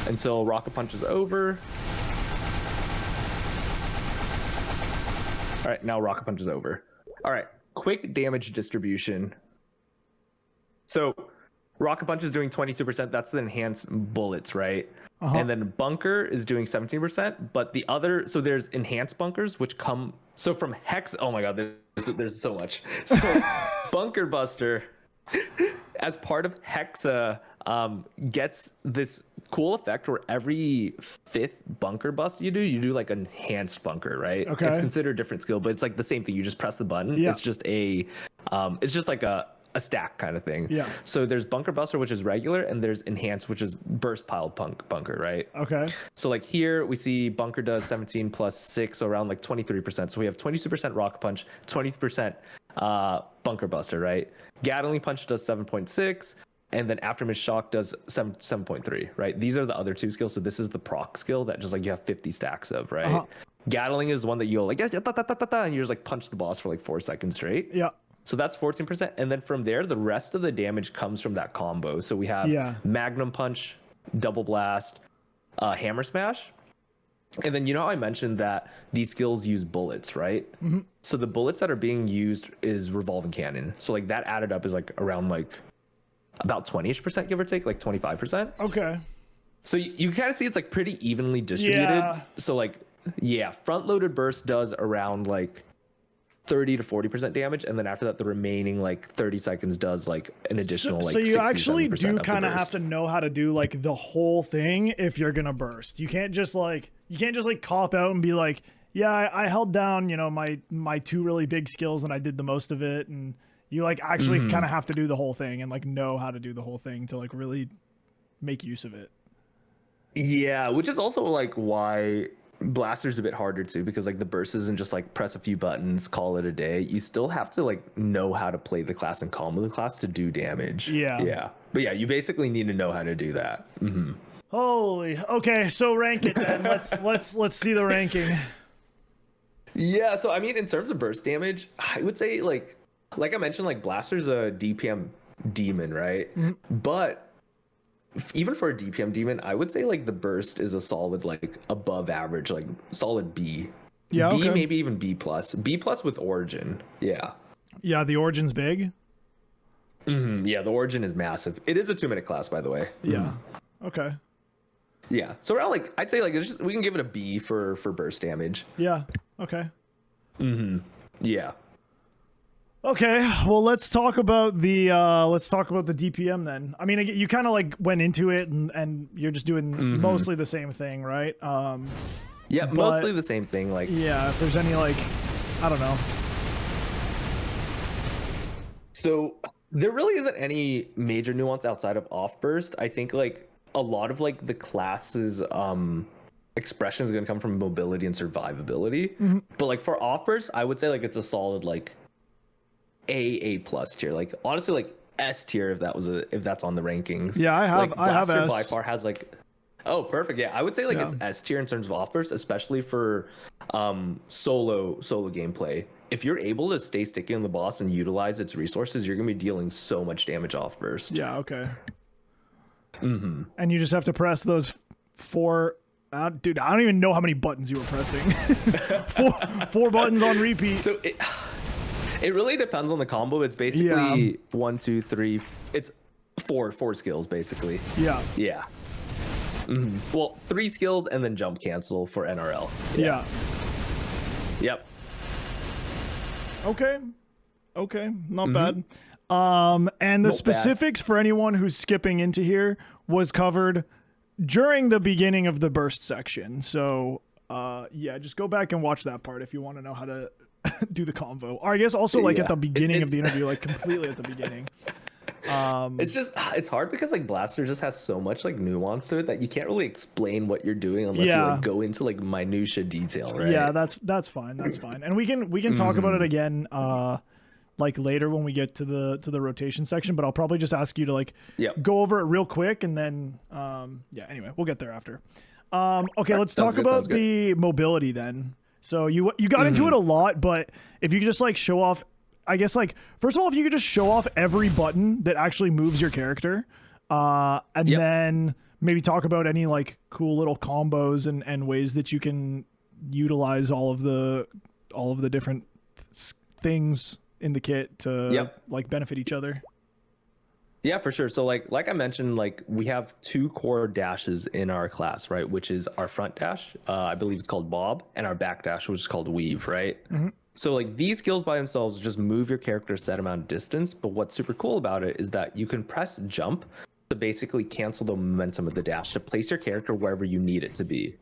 until rocket punch is over. All right, now rocket punch is over. All right, quick damage distribution. So rocket punch is doing 22%. That's the enhanced bullets, right? And then bunker is doing 17%. But the other, so there's enhanced bunkers, which come, so from Hex, oh my God, there's so much. So bunker buster, as part of Hexa, gets this cool effect where every 5th bunker bust you do like an enhanced bunker, right? Okay. It's considered a different skill, but it's like the same thing. You just press the button. Yeah. It's just like a stack kind of thing. Yeah. So there's bunker buster, which is regular, and there's enhanced, which is burst piled bunker, right? Okay. So like here we see bunker does 17 plus 6, so around like 23%. So we have 22% rocket punch, 20% bunker buster, right? Gatling punch does 7.6, and then aftermath shock does 7.3, right? These are the other 2 skills. So this is the proc skill that just like you have 50 stacks of, right? Gatling is the one that you'll like, and you just like punch the boss for like 4 seconds straight. Yeah. So that's 14%. And then from there, the rest of the damage comes from that combo. So we have Magnum Punch, Double Blast, Hammer Smash. And then you know how I mentioned that these skills use bullets, right? So the bullets that are being used is Revolving Cannon. So like that added up is like around like about 20-ish%, give or take, like 25%. Okay. So you kind of see it's like pretty evenly distributed. Yeah. So like, yeah, front-loaded burst does around like 30 to 40% damage, and then after that the remaining like 30 seconds does like an additional like 60, actually do kind of have to know how to do like the whole thing if you're gonna burst. You can't just like cop out and be like, yeah, I held down, you know, my 2 really big skills and I did the most of it. And you like actually kind of have to do the whole thing and like know how to do the whole thing to like really make use of it. Yeah, which is also like why Blaster's a bit harder too, because like the burst isn't just like press a few buttons, call it a day. You still have to like know how to play the class and combo the class to do damage. Yeah. But yeah, you basically need to know how to do that. Holy. Okay, so rank it then. let's see the ranking. Yeah, so I mean, in terms of burst damage, I would say like I mentioned, like Blaster's a DPM demon, right? But even for a DPM demon, I would say like the burst is a solid like above average, like solid B. Yeah, B, maybe even B plus with origin. Yeah. Yeah, the origin's big. Yeah, the origin is massive. It is a 2-minute class, by the way. Yeah. Okay. Yeah, so around like I'd say like it's just, we can give it a B for burst damage. Yeah. Okay. Yeah. Okay, well let's talk about the DPM then. I mean, you kind of like went into it and you're just doing mostly the same thing, right? Yeah, mostly the same thing. Like, yeah, if there's any like, I don't know. So there really isn't any major nuance outside of off burst. I think like a lot of like the classes expression is going to come from mobility and survivability. But like for off burst, I would say like it's a solid like A plus tier. Like honestly, like S tier if that's on the rankings. Yeah, I have S. By far has like, oh perfect. Yeah, I would say like it's S tier in terms of off burst, especially for solo gameplay. If you're able to stay sticky on the boss and utilize its resources, you're gonna be dealing so much damage off burst. Yeah. Okay. And you just have to press those 4. Dude, I don't even know how many buttons you were pressing. four buttons on repeat. So it really depends on the combo. It's basically 1, 2, 3. It's four skills basically. Yeah. Yeah. Well, 3 skills and then jump cancel for NRL. Yeah. Yep. Okay. Not bad. And the specifics for anyone who's skipping into here was covered during the beginning of the burst section. So, yeah, just go back and watch that part if you want to know how to do the convo. Or I guess also like at the beginning of the interview, like completely at the beginning. It's hard because like Blaster just has so much like nuance to it that you can't really explain what you're doing unless you like go into like minutia detail, right? Yeah, that's fine. And we can talk about it again like later when we get to the rotation section, but I'll probably just ask you to like go over it real quick and then anyway, we'll get there after. Okay, let's talk about the mobility then. So you got into it a lot, but if you could just like show off, I guess like first of all, if you could just show off every button that actually moves your character, and then maybe talk about any like cool little combos and ways that you can utilize all of the different things in the kit to like benefit each other. Yeah, for sure. So like I mentioned, like we have 2 core dashes in our class, right? Which is our front dash, I believe it's called Bob, and our back dash, which is called Weave, right? So like these skills by themselves just move your character a set amount of distance. But what's super cool about it is that you can press jump to basically cancel the momentum of the dash to place your character wherever you need it to be.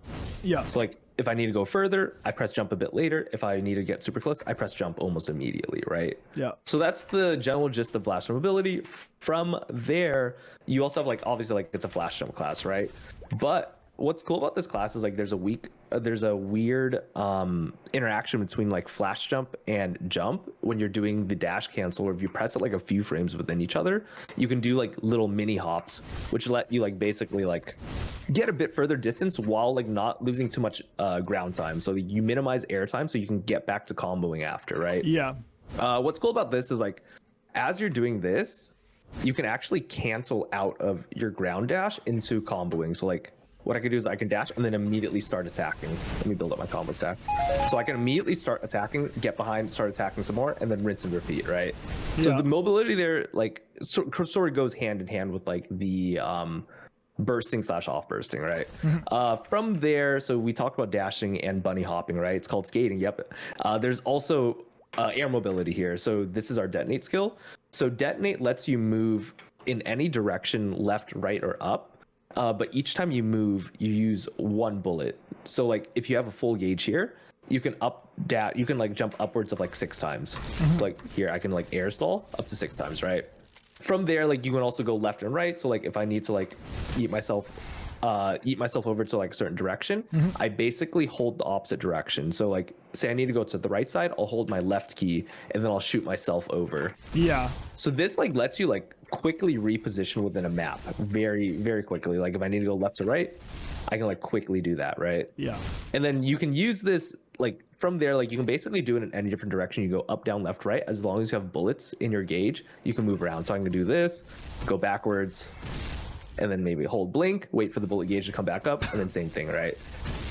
Yeah. So like if I need to go further, I press jump a bit later. If I need to get super close, I press jump almost immediately, right? Yeah. So that's the general gist of Blaster mobility. From there, you also have like obviously like it's a flash jump class, right? But what's cool about this class is like there's a weird interaction between like flash jump and jump when you're doing the dash cancel, or if you press it like a few frames within each other, you can do like little mini hops, which let you like basically like get a bit further distance while like not losing too much ground time. So you minimize air time so you can get back to comboing after, right? Yeah. What's cool about this is like as you're doing this, you can actually cancel out of your ground dash into comboing. So like what I can do is I can dash and then immediately start attacking. Let me build up my combo stacks. So I can immediately start attacking, get behind, start attacking some more, and then rinse and repeat, right? Yeah. So the mobility there, like, sort of goes hand in hand with like the bursting / off bursting, right? From there, so we talked about dashing and bunny hopping, right? It's called skating. Yep. There's also air mobility here. So this is our detonate skill. So detonate lets you move in any direction, left, right, or up. But each time you move, you use 1 bullet. So like if you have a full gauge here, you can you can like jump upwards of like 6 times. So like here I can like air stall up to 6 times, right? From there, like you can also go left and right. So like if I need to like eat myself over to like a certain direction, I basically hold the opposite direction. So like say I need to go to the right side, I'll hold my left key and then I'll shoot myself over. Yeah. So this like lets you like quickly reposition within a map very, very quickly. Like if I need to go left to right, I can like quickly do that, right? Yeah. And then you can use this like from there, like you can basically do it in any different direction. You go up, down, left, right. As long as you have bullets in your gauge, you can move around. So I'm gonna do this, go backwards, and then maybe hold blink, wait for the bullet gauge to come back up, and then same thing, right?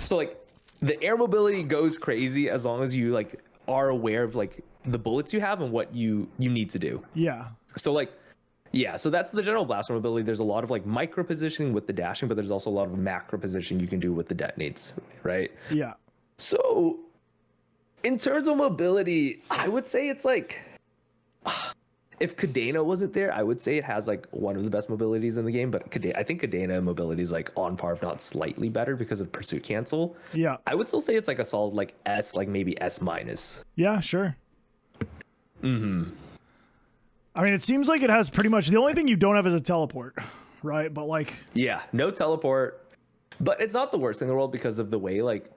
So like the air mobility goes crazy as long as you like are aware of like the bullets you have and what you need to do. Yeah. So like, yeah, so that's the general blaster mobility. There's a lot of like micro positioning with the dashing, but there's also a lot of macro positioning you can do with the detonates, right? Yeah. So in terms of mobility, I would say it's like, if Kadena wasn't there, I would say it has like one of the best mobilities in the game, but I think Kadena mobility is like on par, if not slightly better because of pursuit cancel. Yeah. I would still say it's like a solid like S, like maybe S minus. Yeah, sure. I mean, it seems like it has pretty much the only thing you don't have is a teleport, right? But like, yeah, no teleport, but it's not the worst thing in the world because of the way, like,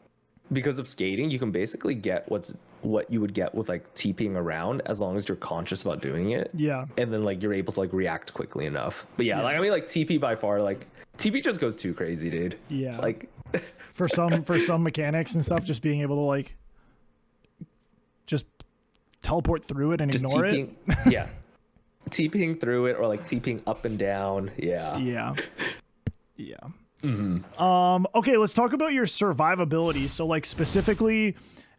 because of skating, you can basically get what you would get with like TPing around as long as you're conscious about doing it. Yeah. And then like you're able to like react quickly enough. But yeah, like I mean, like TP by far, like TP just goes too crazy, dude. Yeah. Like for some mechanics and stuff, just being able to like just teleport through it and just ignore it. Yeah. TPing through it or like TPing up and down. Yeah. Yeah. Yeah. Okay, let's talk about your survivability. So like specifically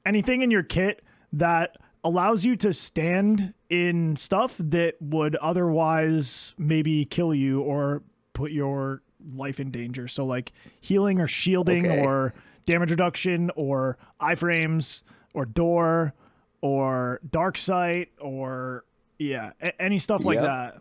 anything in your kit that allows you to stand in stuff that would otherwise maybe kill you or put your life in danger. So like healing or shielding or damage reduction or iframes or door or dark sight or any stuff like that.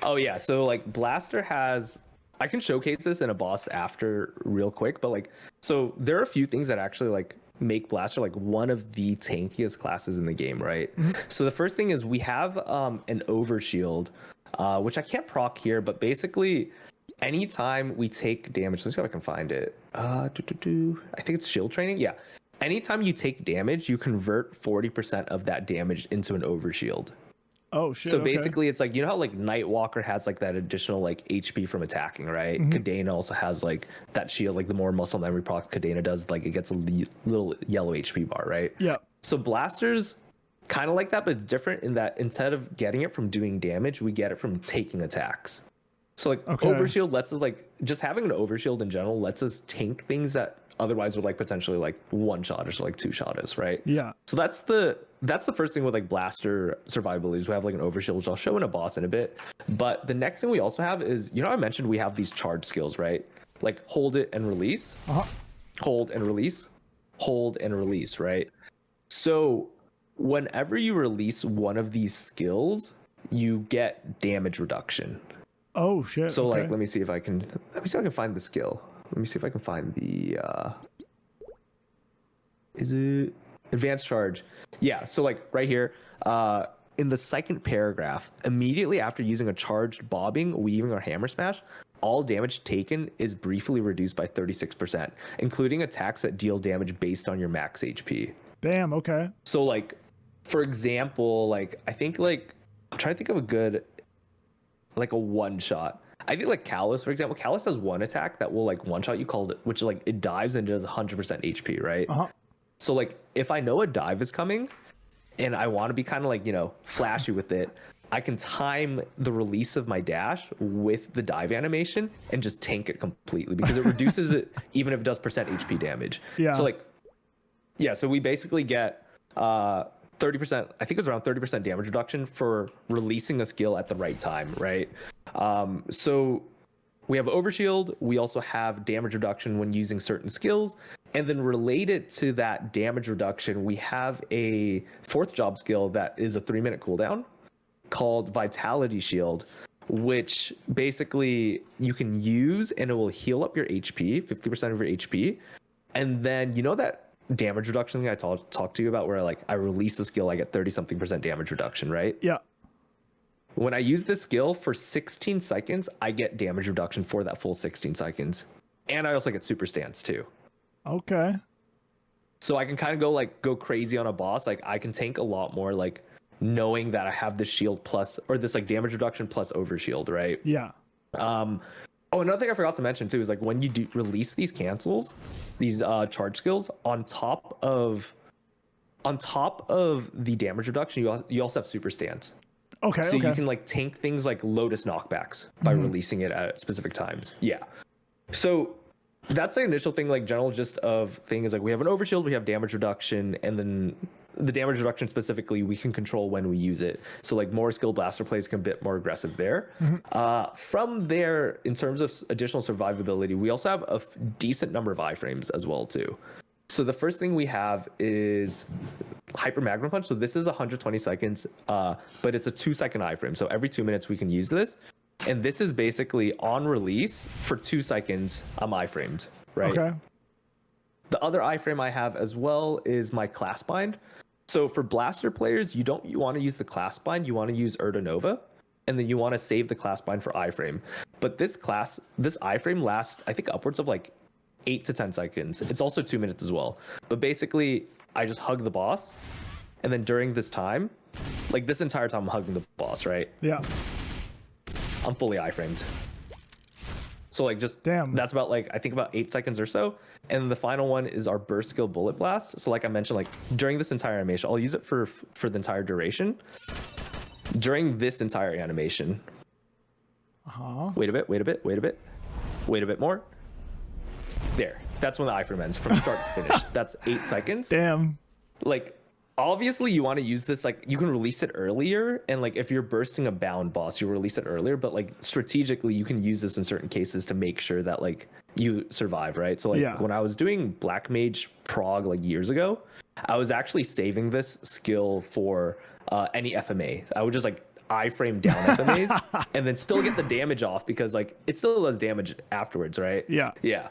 Oh yeah, so like Blaster has, I can showcase this in a boss after real quick, but like, so there are a few things that actually like make Blaster like one of the tankiest classes in the game, right? So the first thing is we have an overshield, which I can't proc here, but basically anytime we take damage, let's see if I can find it. I think it's shield training. Yeah. Anytime you take damage, you convert 40% of that damage into an overshield. Oh shit. So basically it's like, you know how like Nightwalker has like that additional like HP from attacking, right? Kadena also has like that shield, like the more muscle memory proc Kadena does, like it gets a little yellow HP bar, right? Yeah. So Blaster's kind of like that, but it's different in that instead of getting it from doing damage, we get it from taking attacks. So like overshield lets us like, just having an overshield in general lets us tank things that otherwise would like potentially like one shot or like two shot us, right? Yeah. So that's the first thing with like Blaster survivability is we have like an overshield, which I'll show in a boss in a bit. But the next thing we also have is, you know, I mentioned we have these charge skills, right? Like hold it and release, hold and release, hold and release, right? So whenever you release one of these skills, you get damage reduction. Oh shit. So like, let me see if I can find the skill. Let me see if I can find the, is it advanced charge? Yeah. So like right here, in the second paragraph, immediately after using a charged bobbing, weaving, or hammer smash, all damage taken is briefly reduced by 36%, including attacks that deal damage based on your max HP. Damn. Okay. So like, for example, like I think like I'm trying to think of a good, like a one shot. I think like Callus, for example, Callus has one attack that will like one shot you called it, which like it dives and does 100% HP, right? So like if I know a dive is coming and I want to be kind of like, you know, flashy with it, I can time the release of my dash with the dive animation and just tank it completely because it reduces it even if it does percent HP damage. Yeah. So like, yeah, so we basically get 30%, I think it was around 30% damage reduction for releasing a skill at the right time, right? So we have overshield, we also have damage reduction when using certain skills, and then related to that damage reduction, we have a fourth job skill that is a 3-minute cooldown called Vitality Shield, which basically you can use and it will heal up your HP, 50% of your HP, and then you know that damage reduction thing I talked to you about where like I release a skill, I get 30-something% damage reduction, right? Yeah. When I use this skill for 16 seconds, I get damage reduction for that full 16 seconds. And I also get super stance too. Okay. So I can kind of go crazy on a boss. Like I can tank a lot more, like knowing that I have this shield plus, or this like damage reduction plus overshield, right? Yeah. Oh, another thing I forgot to mention too is like when you do release these cancels, these charge skills on top of the damage reduction, you also have super stance. Okay. So you can like tank things like Lotus knockbacks by releasing it at specific times. Yeah. So that's the initial thing, like general gist of thing is like we have an overshield, we have damage reduction, and then the damage reduction specifically we can control when we use it. So like more skilled Blaster plays can be a bit more aggressive there. From there, in terms of additional survivability, we also have a decent number of iframes as well too. So the first thing we have is Hyper Magnum Punch. So this is 120 seconds, but it's a 2-second iframe. So every 2 minutes we can use this. And this is basically on release for 2 seconds, I'm iframed, right? Okay. The other iframe I have as well is my Class Bind. So for Blaster players, you want to use the Class Bind, you want to use Nova, and then you want to save the Class Bind for iframe. But this iframe lasts, I think, upwards of like 8 to 10 seconds. It's also 2 minutes as well. But basically, I just hug the boss, and then during this time, like this entire time I'm hugging the boss, right? Yeah. I'm fully iframed. So like just damn, that's about like I think about 8 seconds or so. And the final one is our burst skill Bullet Blast. So like I mentioned, like during this entire animation, I'll use it for the entire duration. During this entire animation. Wait a bit more. There. That's when the iframe ends from start to finish. That's 8 seconds. Damn. Like obviously you want to use this, like you can release it earlier, and like if you're bursting a bound boss, you release it earlier, but like strategically you can use this in certain cases to make sure that like you survive, right? So like when I was doing Black Mage Prog like years ago, I was actually saving this skill for any FMA. I would just like iframe down FMAs and then still get the damage off, because like it still does damage afterwards, right? Yeah.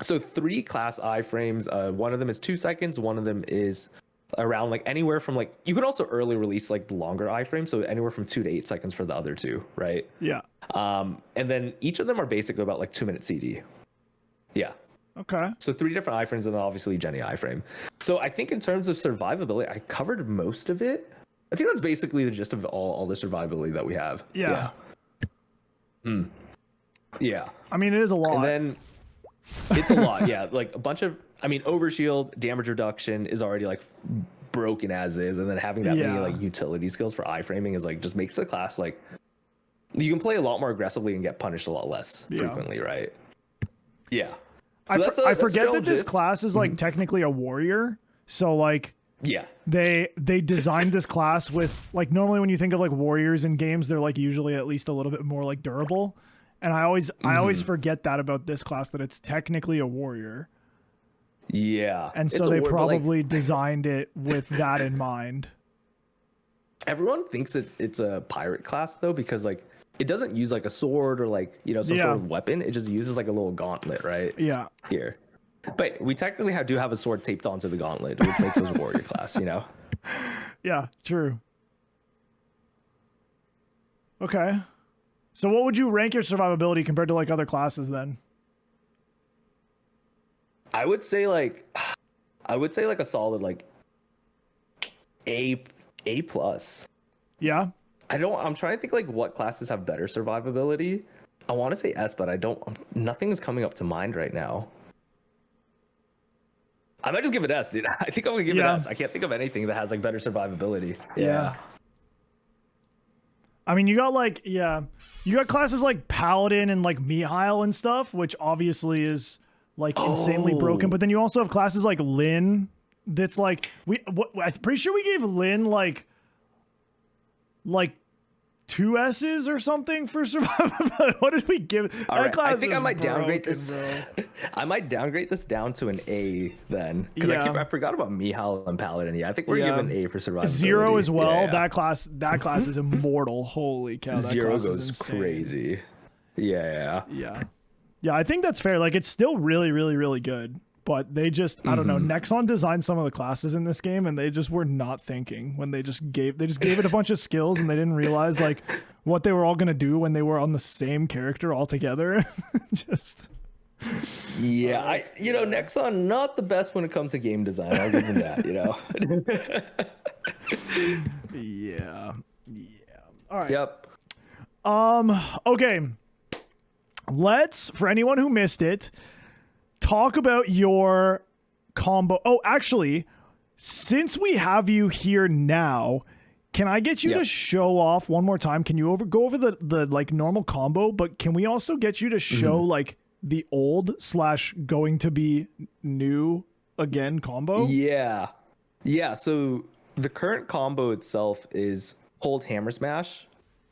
So 3 class iframes, one of them is 2 seconds, one of them is around like anywhere from like, you can also early release like the longer iframe, so anywhere from 2 to 8 seconds for the other 2, right? Yeah. And then each of them are basically about like 2-minute CD. Yeah. Okay. So 3 different iframes, and then obviously Jenny iframe. So I think in terms of survivability, I covered most of it. I think that's basically the gist of all the survivability that we have. Yeah. Yeah. I mean, it is a lot. And then it's a lot, yeah. Like a bunch of, I mean, overshield damage reduction is already like broken as is, and then having that many like utility skills for iframing is like just makes the class like you can play a lot more aggressively and get punished a lot less frequently, right? Yeah. So I forget that this class is like technically a warrior, so like they designed this class with like, normally when you think of like warriors in games, they're like usually at least a little bit more like durable. And I always forget that about this class, that it's technically a warrior. Yeah. And so they probably designed it with that in mind. Everyone thinks it's a pirate class though, because like it doesn't use like a sword or like, you know, some sort of weapon. It just uses like a little gauntlet, right? Yeah. Here. But we technically do have a sword taped onto the gauntlet, which makes us a warrior class, you know? Yeah, true. Okay. So what would you rank your survivability compared to like other classes then? I would say like a solid like A plus. Yeah. I'm trying to think like what classes have better survivability. I want to say S, but nothing is coming up to mind right now. I might just give it S, dude. I think I'm gonna give it S. I can't think of anything that has like better survivability. Yeah. I mean, you got like, you got classes like Paladin and like Mihail and stuff, which obviously is like insanely broken. But then you also have classes like Lynn. That's like, I'm pretty sure we gave Lynn like 2 S's or something for survivability. What did we give? All right, I think I might downgrade this. I might downgrade this down to an A then, because I forgot about Mihail and Paladin. Yeah, I think we're giving A for survivability. 0 as well. Yeah. That class is immortal. Holy cow! That 0 class goes crazy. Yeah. I think that's fair. Like, it's still really, really, really good. But they just, I don't know, Nexon designed some of the classes in this game, and they just were not thinking when they just gave it a bunch of skills, and they didn't realize like what they were all gonna do when they were on the same character all together. Just Nexon not the best when it comes to game design. I'll give them that, you know. Yeah. All right. Yep. Okay. Let's, for anyone who missed it, talk about your combo. Oh, actually, since we have you here now, can I get you to show off one more time? Can you go over the like normal combo, but can we also get you to show like the old / going to be new again combo? Yeah. So the current combo itself is hold hammer smash,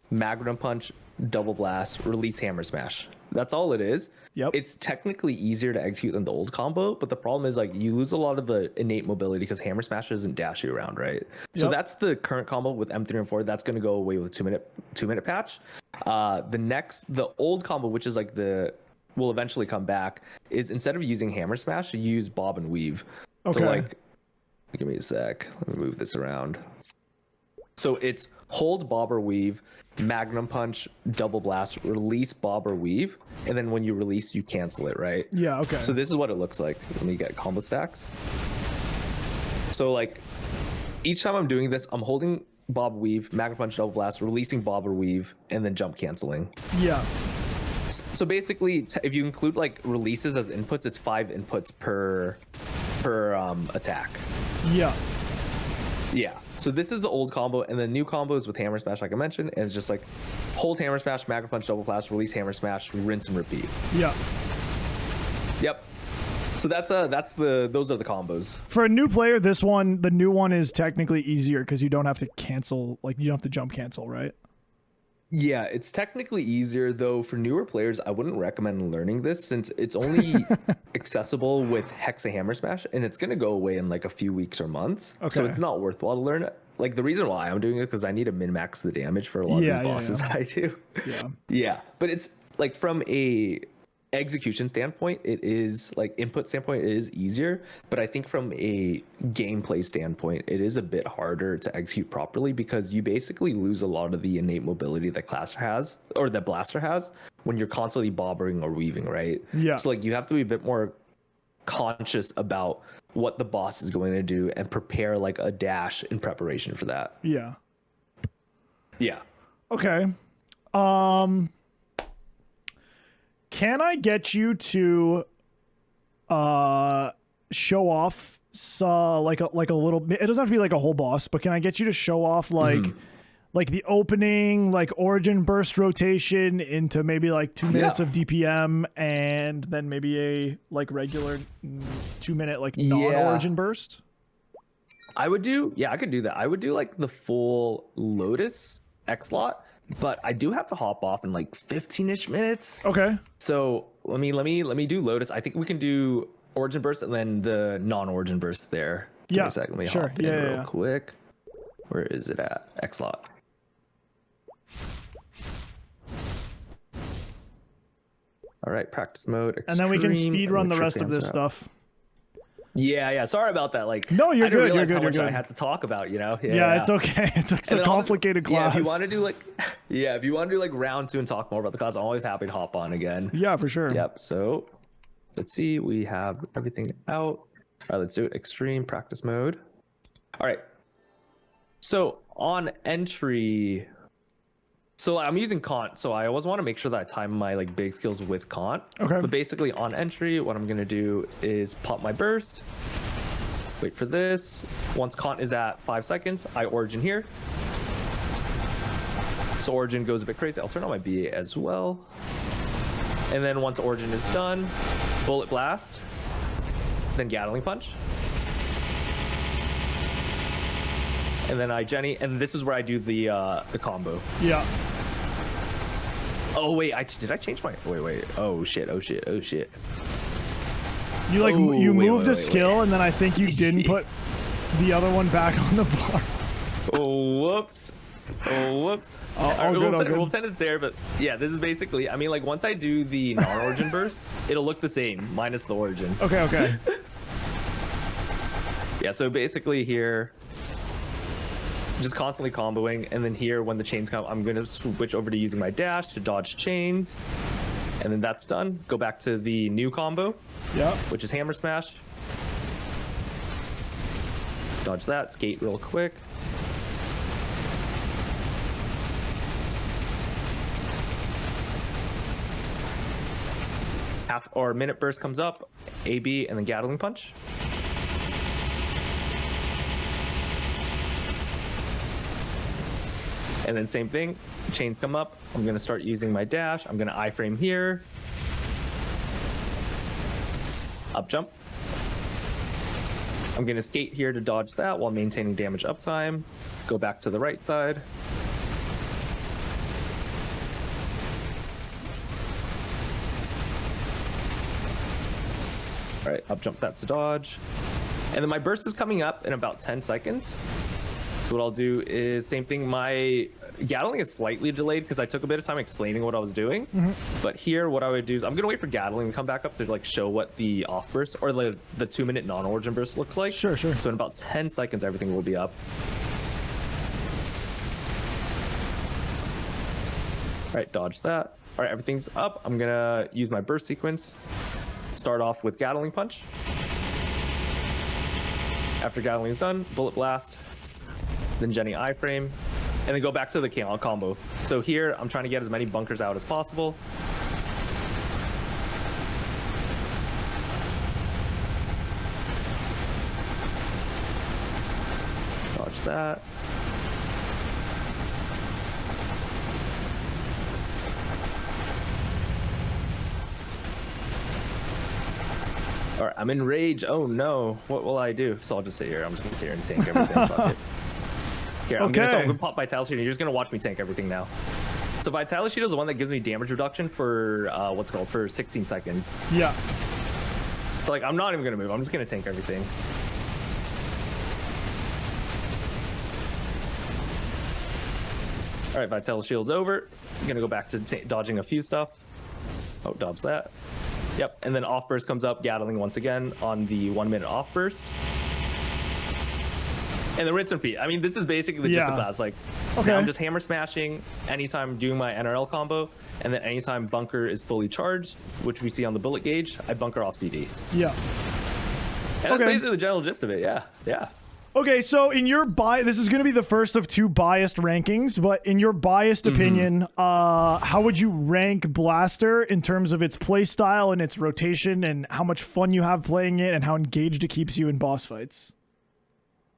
magnum punch, double blast, release hammer smash. That's all it is. Yep. It's technically easier to execute than the old combo, but the problem is like you lose a lot of the innate mobility because hammer smash doesn't dash you around, right? So that's the current combo with M3 and 4. That's going to go away with 2-minute patch. The old combo, which is like will eventually come back, is instead of using hammer smash, you use bob and weave. Okay. So like, give me a sec. Let me move this around. So it's hold bob or weave, magnum punch, double blast, release bob or weave, and then when you release, you cancel it, right? Yeah, okay. So this is what it looks like when you get combo stacks. So like each time I'm doing this, I'm holding bob weave, magnum punch, double blast, releasing bob or weave, and then jump canceling. Yeah. So basically, if you include like releases as inputs, it's 5 inputs per attack. Yeah. Yeah. So this is the old combo, and the new combo is with hammer smash, like I mentioned, and it's just like hold hammer smash, magnum punch, double blast, release hammer smash, rinse and repeat. Yeah. Yep. So those are the combos. For a new player, the new one is technically easier because you don't have to cancel, like you don't have to jump cancel, right? Yeah, it's technically easier, though. For newer players, I wouldn't recommend learning this since it's only accessible with Hexa Hammer Smash, and it's gonna go away in like a few weeks or months. So it's not worthwhile to learn it. Like the reason why I'm doing it because I need to min max the damage for a lot of these bosses that I do. Yeah. Yeah, but it's like from a execution standpoint, it is like input standpoint, it is easier, but I think from a gameplay standpoint, it is a bit harder to execute properly because you basically lose a lot of the innate mobility that Blaster has when you're constantly bobbering or weaving, right? Yeah. So like you have to be a bit more conscious about what the boss is going to do and prepare like a dash in preparation for that. Yeah. Yeah. Okay. Can I get you to show off like a little, it doesn't have to be like a whole boss, but can I get you to show off like the opening, like origin burst rotation into maybe like 2 minutes of DPM and then maybe a like regular 2 minute like non-origin burst? I could do that. I would do like the full Lotus X-Lot, but I do have to hop off in like 15-ish minutes. Okay. So let me do Lotus. I think we can do Origin Burst and then the non-Origin Burst there. Give me a second. Let me hop in real quick. Where is it at? X-Lot. All right, practice mode. Extreme, and then we can speed run the rest of this stuff. Yeah. Sorry about that. Like, no, you're good. You're good. How much I had to talk about, you know? Yeah, it's okay. It's a complicated class. Yeah, if you want to do like round 2 and talk more about the class, I'm always happy to hop on again. Yeah, for sure. Yep. So let's see. We have everything out. All right, let's do it. Extreme practice mode. All right. So on entry, so I'm using Kant, so I always want to make sure that I time my like big skills with Kant. Okay. But basically on entry, what I'm gonna do is pop my burst. Wait for this. Once Kant is at 5 seconds, I origin here. So origin goes a bit crazy. I'll turn on my BA as well. And then once origin is done, bullet blast, then Gatling punch. And then I Jenny, and this is where I do the combo. Yeah. Oh wait, did I change my? Wait. Oh shit. You like you moved a skill, and then I think you didn't put the other one back on the bar. Oh whoops. We'll pretend it's there, but yeah, this is basically. I mean, like once I do the non-origin burst, it'll look the same minus the origin. Okay. Yeah. So basically here. Just constantly comboing, and then here when the chains come, I'm going to switch over to using my dash to dodge chains, and then that's done. Go back to the new combo, which is hammer smash. Dodge that, skate real quick. Half or minute burst comes up, AB, and then Gatling punch. And then same thing, chains come up. I'm gonna start using my dash. I'm gonna iframe here. Up jump. I'm gonna skate here to dodge that while maintaining damage uptime. Go back to the right side. All right, up jump that to dodge. And then my burst is coming up in about 10 seconds. So what I'll do is same thing. My Gatling is slightly delayed because I took a bit of time explaining what I was doing. But here, what I would do is I'm gonna wait for Gatling to come back up to like show what the off burst or the 2 minute non-origin burst looks like. Sure. So in about 10 seconds, everything will be up. All right, dodge that. All right, everything's up. I'm gonna use my burst sequence. Start off with Gatling punch. After Gatling is done, bullet blast. Then Jenny iframe, and then go back to the combo. So here, I'm trying to get as many bunkers out as possible. Dodge that. All right, I'm in rage. Oh no, what will I do? So I'll just sit here. I'm just gonna sit here and tank everything. Fuck it. Here, I'm gonna pop Vitality, and you're just gonna watch me tank everything now. So Vitality Shield is the one that gives me damage reduction for for 16 seconds. Yeah. So like, I'm not even gonna move. I'm just gonna tank everything. All right, Vitality Shield's over. I'm gonna go back to dodging a few stuff. Oh, dodge that. Yep, and then off burst comes up, Gatling once again on the 1 minute off burst. And the rinse and repeat. I mean, this is basically just the class. Like, now I'm just hammer smashing anytime doing my NRL combo, and then anytime bunker is fully charged, which we see on the bullet gauge, I bunker off CD. Yeah. And that's basically the general gist of it. Yeah, yeah. Okay, so in your this is going to be the first of 2 biased rankings, but in your biased opinion, how would you rank Blaster in terms of its play style and its rotation, and how much fun you have playing it, and how engaged it keeps you in boss fights?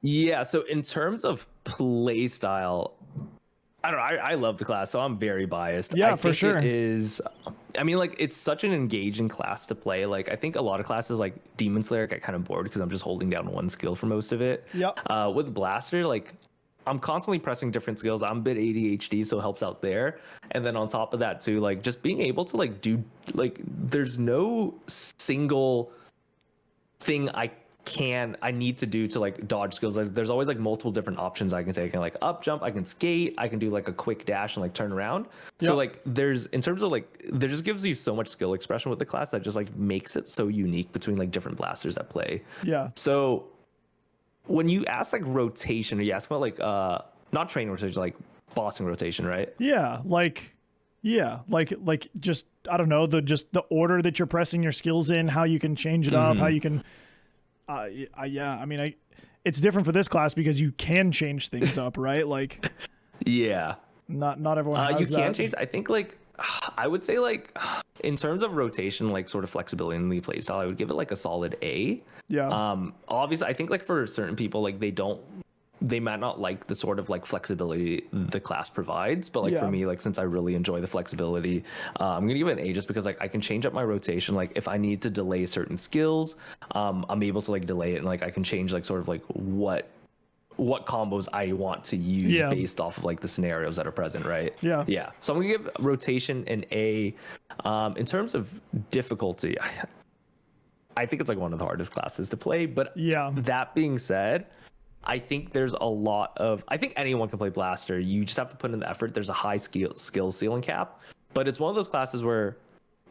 Yeah, so in terms of play style, I don't know. I love the class, so I'm very biased. Yeah, I for think sure. It is. I mean, like, it's such an engaging class to play. Like, I think a lot of classes like Demon Slayer get kind of bored because I'm just holding down one skill for most of it. Yep. With Blaster, like, I'm constantly pressing different skills. I'm a bit ADHD, so it helps out there. And then on top of that too, like, just being able to like do like, there's no single thing I need to do to like dodge skills. There's always like multiple different options I can take. I can like up jump, I can skate, I can do like a quick dash and like turn around. Yep. So like there's, in terms of like, there just gives you so much skill expression with the class that just like makes it so unique between like different blasters that play. Yeah. So when you ask like rotation, or you ask about like not training rotation, like bossing rotation, right? Yeah, like just, I don't know, the order that you're pressing your skills in, how you can change it up, how you can yeah, I mean, it's different for this class because you can change things up, right? Like, yeah, not everyone has you can that. change. I think like, I would say like, in terms of rotation, like sort of flexibility in the play style, I would give it like a solid A. Yeah. Obviously, I think like for certain people, like they might not like the sort of like flexibility the class provides, but like for me, like, since I really enjoy the flexibility, I'm gonna give it an A just because like I can change up my rotation. Like if I need to delay certain skills, I'm able to like delay it, and like I can change like sort of like what combos I want to use based off of like the scenarios that are present, right? Yeah. So I'm gonna give rotation an A. In terms of difficulty, I think it's like one of the hardest classes to play, but that being said, I think there's a lot of, I think anyone can play Blaster. You just have to put in the effort. There's a high skill ceiling cap, but it's one of those classes where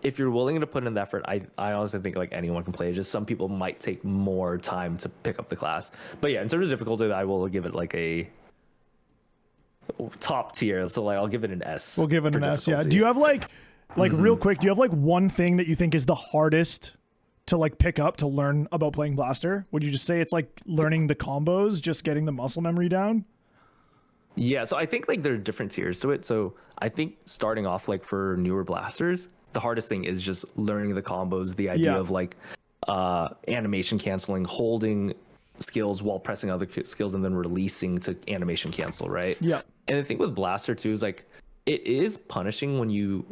if you're willing to put in the effort, I honestly think like anyone can play it. Just some people might take more time to pick up the class. But yeah, in terms of difficulty, I will give it like a top tier. So like I'll give it an S. We'll give it an S. Yeah. Do you have like real quick, do you have like one thing that you think is the hardest to like pick up to learn about playing Blaster? Would you just say it's like learning the combos, just getting the muscle memory down? Yeah, so I think like there are different tiers to it. So I think starting off like for newer blasters, the hardest thing is just learning the combos, the idea of like animation canceling, holding skills while pressing other skills and then releasing to animation cancel, right? Yeah. And the thing with Blaster too is like it is punishing when you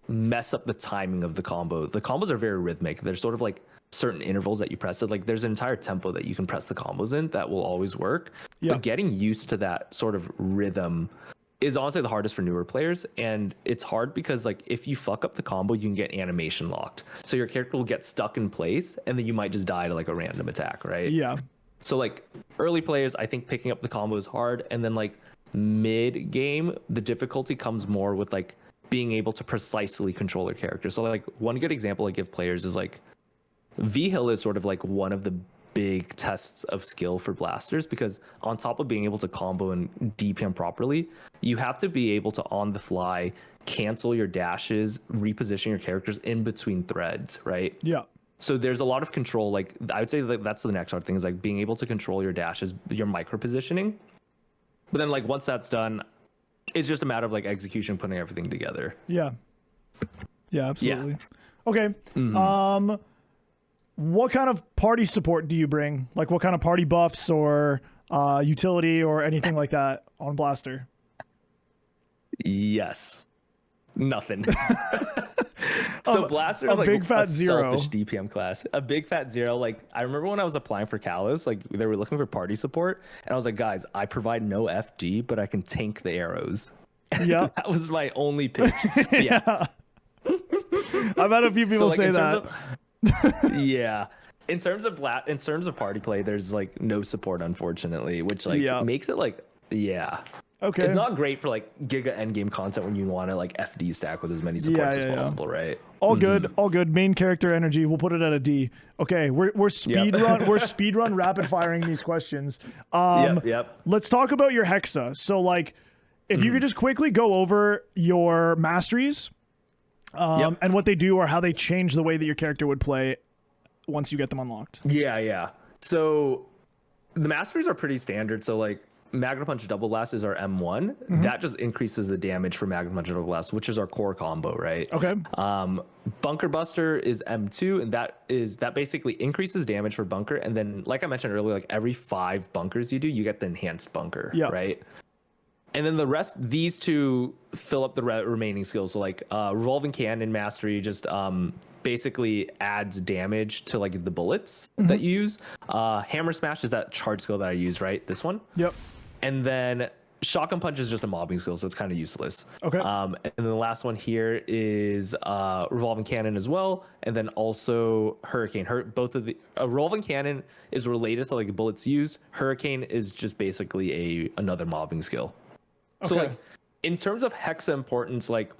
mess up the timing of the combo. The combos are very rhythmic. There's sort of like certain intervals that you press it. Like there's an entire tempo that you can press the combos in that will always work. But getting used to that sort of rhythm is honestly the hardest for newer players. And it's hard because like if you fuck up the combo, you can get animation locked. So your character will get stuck in place and then you might just die to like a random attack, right? Yeah. So like early players, I think picking up the combo is hard. And then like mid game, the difficulty comes more with like being able to precisely control your character. So like one good example I give players is like V-Hill is sort of like one of the big tests of skill for blasters, because on top of being able to combo and DPM properly, you have to be able to on the fly cancel your dashes, reposition your characters in between threads, right? Yeah. So there's a lot of control. Like I would say that that's the next hard thing, is like being able to control your dashes, your micro positioning. But then like once that's done, it's just a matter of like execution, putting everything together. Yeah. Yeah, absolutely. Yeah. Okay. Mm-hmm. What kind of party support do you bring? Like what kind of party buffs or utility or anything like that on Blaster? Yes. Nothing. So Blaster is like big fat a zero. selfish DPM class. A big fat zero. Like I remember when I was applying for Callus, like they were looking for party support, and I was like, guys, I provide no FD, but I can tank the arrows. Yeah. That was my only pitch. But yeah. I've had a few people say that. Yeah. In terms of party play, there's like no support, unfortunately, which like makes it like Okay. It's not great for like giga endgame content when you want to like FD stack with as many supports as possible, right? All good, all good. Main character energy, we'll put it at a D. Okay, we're speed run, we're speed run rapid firing these questions. Let's talk about your Hexa. So like, if you could just quickly go over your masteries, and what they do or how they change the way that your character would play once you get them unlocked. Yeah. So the masteries are pretty standard. So like Magna Punch Double Blast is our M1. That just increases the damage for Magna Punch Double Blast, which is our core combo, right? Okay. Bunker Buster is M2, and that basically increases damage for bunker. And then, like I mentioned earlier, like every 5 bunkers you do, you get the enhanced bunker, right? And then the rest, these two fill up the remaining skills. So like Revolving Cannon Mastery just basically adds damage to like the bullets that you use. Hammer Smash is that charge skill that I use, right? This one. Yep. And then Shotgun Punch is just a mobbing skill, so it's kind of useless. Okay. And then the last one here is Revolving Cannon as well, and then also Hurricane. Both of the Revolving Cannon is related to like the bullets used. Hurricane is just basically another mobbing skill. So like in terms of Hexa importance, like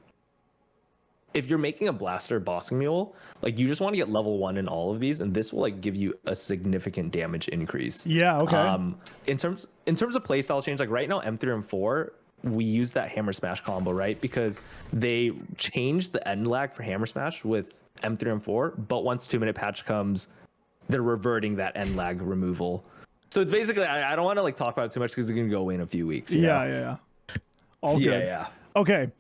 if you're making a blaster bossing mule, like you just want to get level 1 in all of these, and this will like give you a significant damage increase. Yeah, okay. In terms of playstyle change, like right now M3 and M4, we use that Hammer Smash combo, right? Because they changed the end lag for Hammer Smash with M3 and M4, but once 2-minute patch comes, they're reverting that end lag removal. So it's basically, I don't want to like talk about it too much because it's gonna go away in a few weeks. Yeah. All good. Yeah. Okay.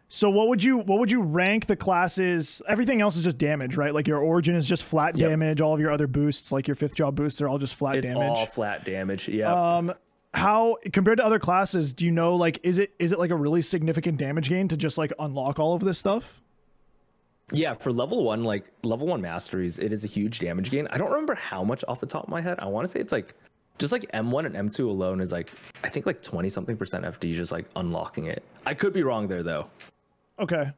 So what would you rank the classes? Everything else is just damage, right? Like your origin is just flat damage. All of your other boosts, like your 5th job boosts, are all just flat damage. It's all flat damage. Yeah. How compared to other classes, do you know like is it like a really significant damage gain to just like unlock all of this stuff? Yeah, for level 1 masteries, it is a huge damage gain. I don't remember how much off the top of my head. I want to say it's like just like M1 and M2 alone is like I think like 20-something% FD just like unlocking it. I could be wrong there though. Okay.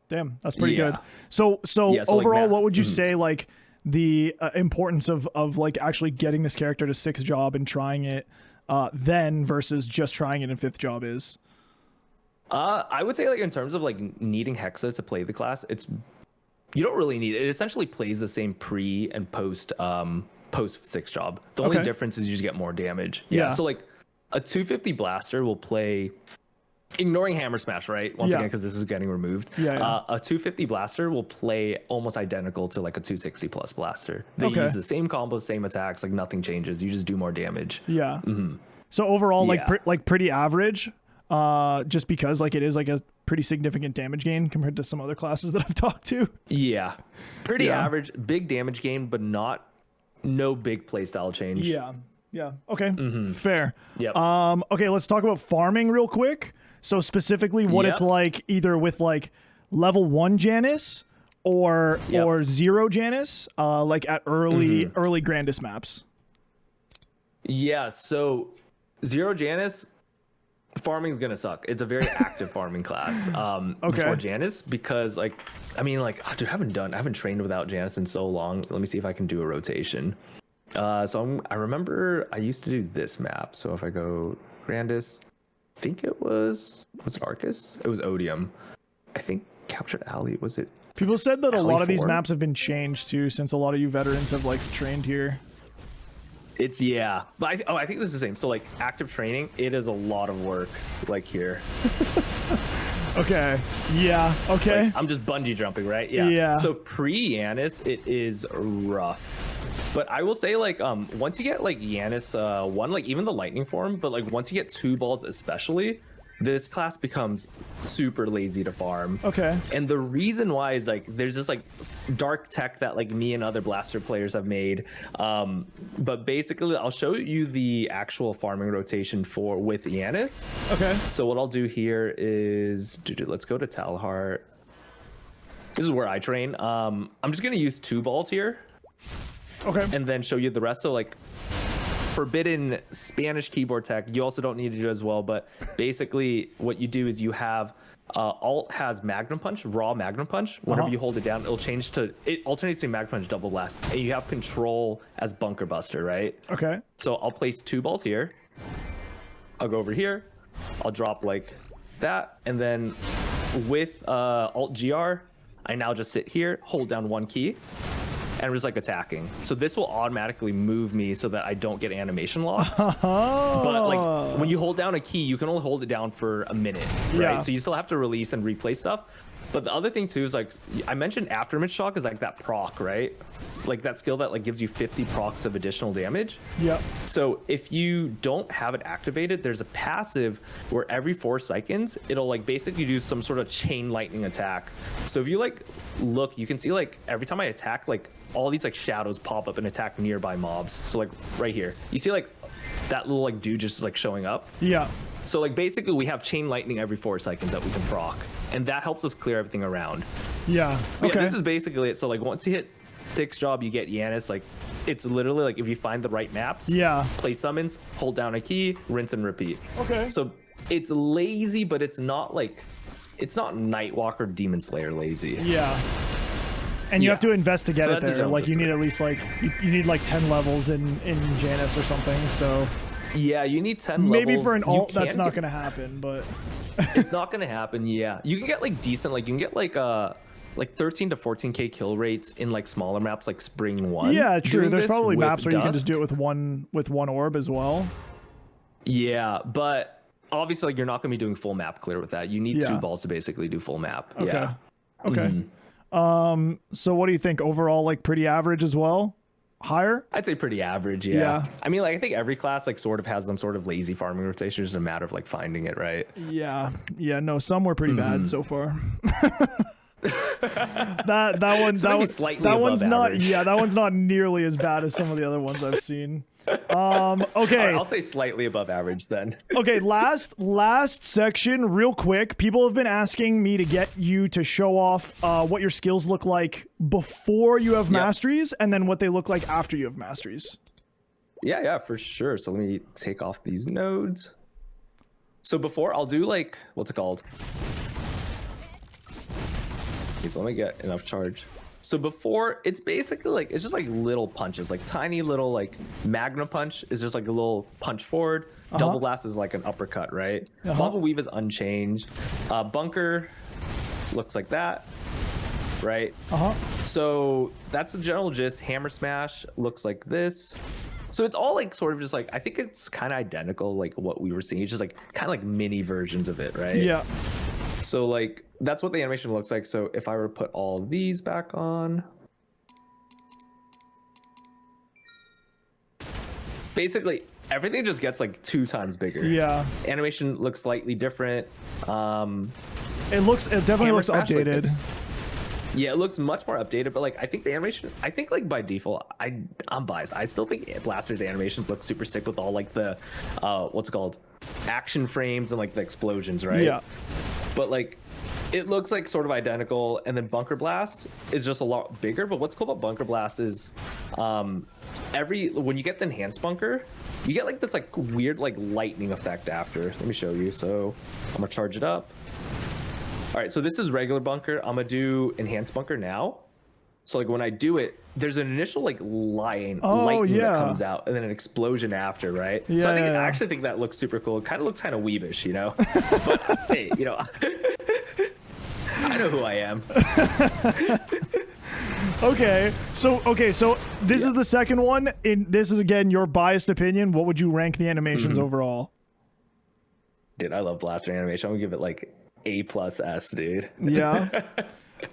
Damn, that's pretty good. So overall, like what would you say like the importance of like actually getting this character to 6th job and trying it then versus just trying it in 5th job is? I would say like in terms of like needing Hexa to play the class, you don't really need it. It essentially plays the same pre and post 6th job. The only difference is you just get more damage. Yeah. So like a 250 blaster will play, ignoring Hammer Smash, right? Once again, because this is getting removed. A 250 blaster will play almost identical to like a 260 plus blaster. They use the same combos, same attacks, like nothing changes. You just do more damage. Yeah. So overall, like pretty average, just because like it is like a pretty significant damage gain compared to some other classes that I've talked to. Yeah. Pretty average, big damage gain, but no big playstyle change. Yeah. Okay. Fair. Yep. Okay, let's talk about farming real quick. So specifically what it's like either with like level 1 Janus or 0 Janus, like at early Grandis maps. Yeah, so 0 Janus farming is gonna suck. It's a very active farming class before Janus, because like dude, I haven't trained without Janus in so long. Let me see if I can do a rotation. I remember I used to do this map. So if I go Grandis, I think it was it Arcus? It was Odium. I think Captured Alley, was it? People said that Alley a lot of these 4? maps have been changed too, since a lot of you veterans have like trained here. But I think this is the same. So like active training, it is a lot of work like here. Okay. Yeah. Okay. Like, I'm just bungee jumping, right? Yeah. So pre-Yanis, it is rough. But I will say, like, once you get like Yanis 1, like even the lightning form, but like once you get 2 balls especially, this class becomes super lazy to farm. Okay. And the reason why is like there's this like dark tech that like me and other blaster players have made. But basically I'll show you the actual farming rotation with Yanis. Okay. So what I'll do here is let's go to Talhart. This is where I train. I'm just gonna use 2 balls here. Okay. And then show you the rest. So like forbidden Spanish keyboard tech, you also don't need to do as well. But basically what you do is you have alt has Magnum Punch, raw Magnum Punch. Whenever you hold it down, it alternates between Magnum Punch, double blast. And you have control as Bunker Buster, right? Okay. So I'll place 2 balls here. I'll go over here. I'll drop like that. And then with alt GR, I now just sit here, hold down 1 key. And I'm just like attacking. So this will automatically move me so that I don't get animation locked. But like when you hold down a key, you can only hold it down for a minute, right? Yeah. So you still have to release and replay stuff. But the other thing too is like I mentioned afterimage shock is like that proc, right? Like that skill that like gives you 50 procs of additional damage. Yep. So if you don't have it activated, there's a passive where every 4 seconds it'll like basically do some sort of chain lightning attack. So if you like look, you can see like every time I attack, like all these like shadows pop up and attack nearby mobs. So like right here, you see like that little like dude just like showing up. Yeah. So like basically we have chain lightning every 4 seconds that we can proc, and that helps us clear everything around. Yeah. But Okay. yeah, this is basically it. So like once you hit Dick's job, you get Yanis. Like it's literally like if you find the right maps, Yeah. play summons, hold down a key, rinse and repeat. Okay. So it's lazy, but it's not Nightwalker Demon Slayer lazy. Yeah. And you have to invest to get So it that's a there. general Like you gist need of at least like you need like 10 levels in Janus or something. So Yeah, you need 10 maybe levels. for an You alt that's can not get- going to happen, but It's not gonna happen. Yeah, you can get like decent, like you can get like 13 to 14k kill rates in like smaller maps like Spring 1. yeah, true. doing There's this probably with maps where you can just Dust. do it with one orb as well. Yeah, but obviously like you're not gonna be doing full map clear with that. You need Yeah. 2 balls to basically do full map. Okay. Yeah. Okay. So what do you think overall? Like pretty average as well? Higher? I'd say pretty average. Yeah. Yeah. I mean, like I think every class like sort of has some sort of lazy farming rotation. It's just a matter of like finding it right. Yeah. Yeah, no, some were pretty bad so far. that maybe slightly that above one's not average. that one's not nearly as bad as some of the other ones I've seen. Okay. All right, I'll say slightly above average then. Okay, last section, real quick. People have been asking me to get you to show off what your skills look like before you have masteries, and then what they look like after you have masteries. Yeah, for sure. So let me take off these nodes. So before I'll do like, what's it called? Okay, so let me get enough charge. So before, it's basically like, it's just like little punches, like tiny little like Magnum Punch is just like a little punch forward. Double Blast is like an uppercut, right? Lava Weave is unchanged. Bunker looks like that, right? So that's the general gist. Hammer Smash looks like this. So it's all like sort of just like, I think it's kind of identical like what we were seeing. It's just like kind of like mini versions of it, right? Yeah. So like that's what the animation looks like. So if I were to put all of these back on, basically everything just gets like 2 times bigger. Yeah. Animation looks slightly different. It definitely looks Smash, like, updated. Yeah, it looks much more updated, but like I think the animation, I think like by default, I'm biased. I still think Blaster's animations look super sick with all like the what's it called, action frames and like the explosions, right? Yeah. But like it looks like sort of identical, and then Bunker Blast is just a lot bigger. But what's cool about Bunker Blast is when you get the enhanced bunker, you get like this like weird like lightning effect after. Let me show you. So I'm gonna charge it up. All right, so this is regular bunker. I'm gonna do enhanced bunker now. So like when I do it, there's an initial like lightning that comes out, and then an explosion after, right? So I actually think that looks super cool. It kind of looks kind of weebish, you know. But hey, you know, I know who I am. Okay, so this is the second one. This is again your biased opinion. What would you rank the animations overall? Dude, I love Blaster animation. I'm gonna give it like A+S, dude. Yeah.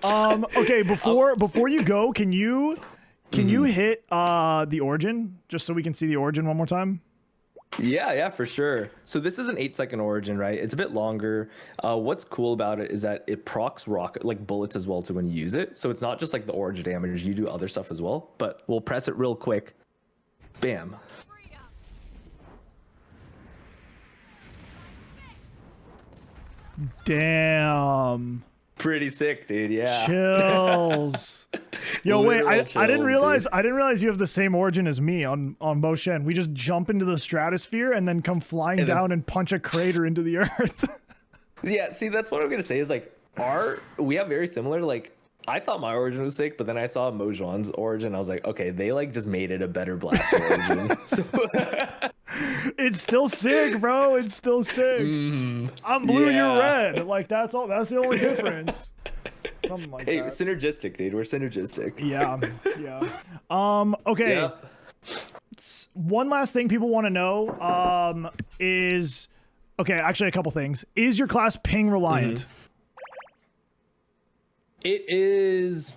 Okay, before you go, can you hit the origin just so we can see the origin one more time? Yeah, for sure. So this is an 8-second origin, right? It's a bit longer. What's cool about it is that it procs rocket like bullets as well too when you use it. So it's not just like the origin damage, you do other stuff as well. But we'll press it real quick. Bam. Damn. Pretty sick, dude. Yeah. Chills. Yo, wait, Literal I didn't chills, realize dude. I didn't realize you have the same origin as me on Bo Shen. We just jump into the stratosphere and then come flying And then- down and punch a crater into the earth. Yeah, see, that's what I'm gonna say is like we have very similar. Like, I thought my origin was sick, but then I saw Mojuan's origin. I was like, okay, they like just made it a better blaster origin. So It's still sick, bro. It's still sick. I'm blue, you're yeah. red. Like that's all. That's the only difference. Something like Hey, we're that. synergistic, dude. We're synergistic. Yeah, yeah. Okay. Yep. One last thing people want to know is okay, actually a couple things. Is your class ping reliant? It is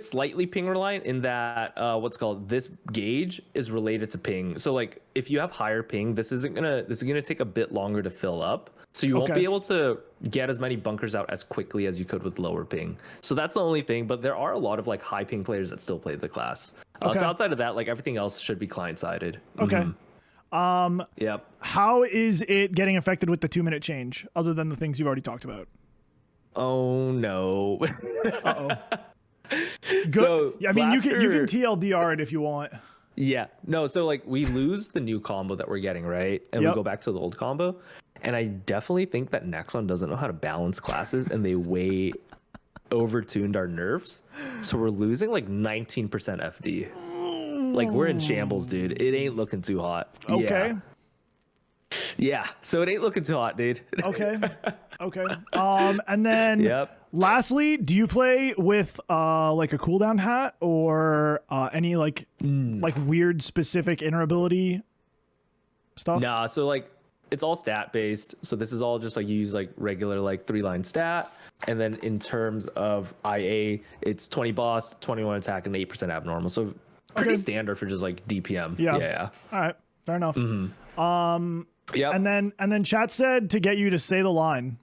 slightly ping reliant in that what's called this gauge is related to ping. So like if you have higher ping, this is gonna take a bit longer to fill up. So you won't Okay. be able to get as many bunkers out as quickly as you could with lower ping. So that's the only thing. But there are a lot of like high ping players that still play the class. Okay. So outside of that, like everything else should be client sided. Okay. Yep. How is it getting affected with the 2-minute change, other than the things you've already talked about? Oh no. Uh-oh. Good. So Yeah, I mean, you can Blaster- TLDR it if you want. Yeah. No, so like we lose the new combo that we're getting, right? And Yep. we go back to the old combo. And I definitely think that Nexon doesn't know how to balance classes and they way overtuned our nerfs. So we're losing like 19% FD. Like we're in shambles, dude. It ain't looking too hot. Okay. Yeah. So it ain't looking too hot, dude. Okay. Okay. And then Yep. lastly, do you play with like a cooldown hat or any like weird specific ability stuff? Nah, so like it's all stat based. So this is all just like you use like regular like 3-line stat. And then in terms of IA, it's 20 boss, 21 attack, and 8% abnormal. So pretty Okay. standard for just like DPM. Yeah. Yeah. All right. Fair enough. Yep. And then chat said to get you to say the line.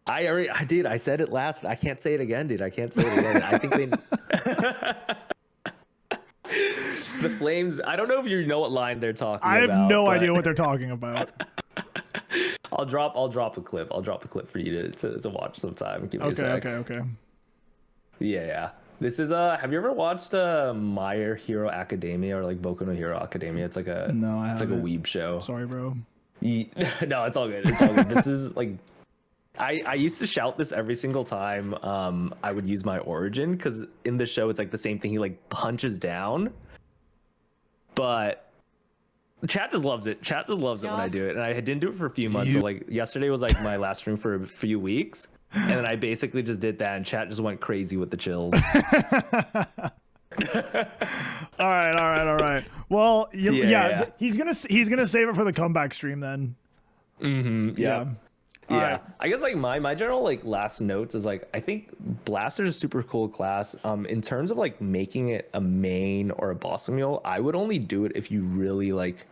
I said it last. I can't say it again, dude. I can't say it again. I think they the Flames. I don't know if you know what line they're talking I about. have no but idea what they're talking about. I'll drop a clip. I'll drop a clip for you to watch sometime. Give me a Okay. sec. Okay. Yeah. This is have you ever watched My Hero Academia or like Boku no Hero Academia? It's like a No, I it's like a haven't. weeb show. Sorry, bro. No, it's all good. It's all good. This is like I used to shout this every single time I would use my origin because in the show it's like the same thing. He like punches down, but chat just loves it. Chat just loves it when I do it, and I didn't do it for a few months. So like yesterday was like my last stream for a few weeks, and then I basically just did that, and chat just went crazy with the chills. All right. Well, Yeah. he's gonna save it for the comeback stream then. Yeah. All Yeah, right. I guess like my general like last notes is like I think Blaster is a super cool class. In terms of like making it a main or a boss mule, I would only do it if you really like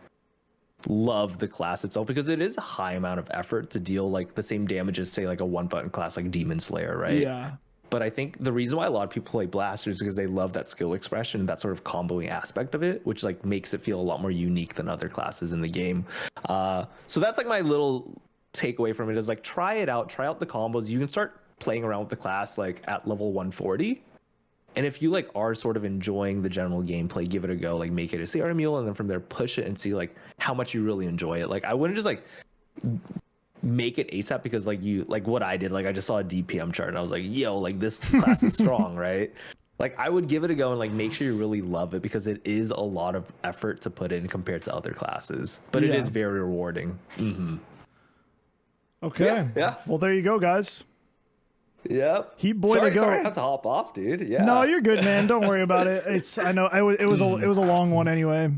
love the class itself because it is a high amount of effort to deal like the same damage as say like a 1-button class like Demon Slayer, right? Yeah. But I think the reason why a lot of people play Blaster is because they love that skill expression, that sort of comboing aspect of it, which like makes it feel a lot more unique than other classes in the game. So that's like my little takeaway from it is like try it out, try out the combos. You can start playing around with the class like at level 140. And if you like are sort of enjoying the general gameplay, give it a go, like make it a CR mule, and then from there push it and see like how much you really enjoy it. Like I wouldn't just like make it ASAP because like you like what I did, like I just saw a DPM chart and I was like, yo, like this class is strong, right? Like I would give it a go and like make sure you really love it because it is a lot of effort to put in compared to other classes, but it Yeah. is very rewarding. Okay. Yeah. Well, there you go, guys. Yep. Heapboi Sorry, to go. sorry, I had to hop off, dude. Yeah. No, you're good, man. Don't worry about it. I know it was a long one anyway.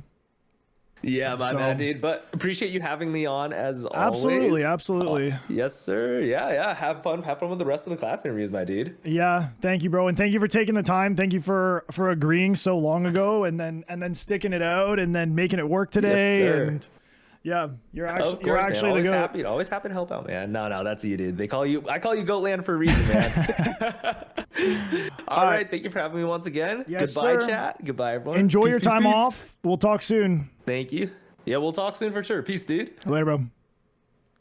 Yeah, my So- bad, dude. But appreciate you having me on as Absolutely, always. absolutely. Yes, sir. Yeah. Have fun with the rest of the class interviews, my dude. Yeah, thank you, bro, and thank you for taking the time. Thank you for agreeing so long ago, and then sticking it out, and then making it work today. Yes, sir. And yeah, you're Of actually course, you're man. actually the goat. Always happy to help out, man. No, that's you, dude. I call you Goatland for a reason, man. All right, thank you for having me once again. Yes, Goodbye, sir. chat. Goodbye, everyone. Enjoy Peace, your peace, time peace. off. We'll talk soon. Thank you. Yeah, we'll talk soon for sure. Peace, dude. Later, bro.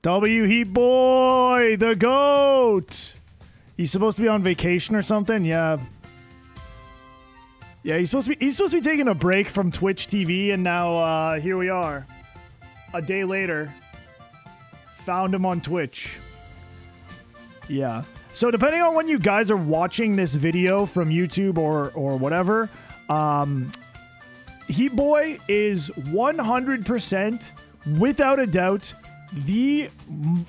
W Heapboi, the GOAT. He's supposed to be on vacation or something. Yeah. Yeah, he's supposed to be taking a break from Twitch TV, and now here we are. A day later, found him on Twitch. Yeah. So depending on when you guys are watching this video from YouTube or whatever, Heapboi is 100% without a doubt the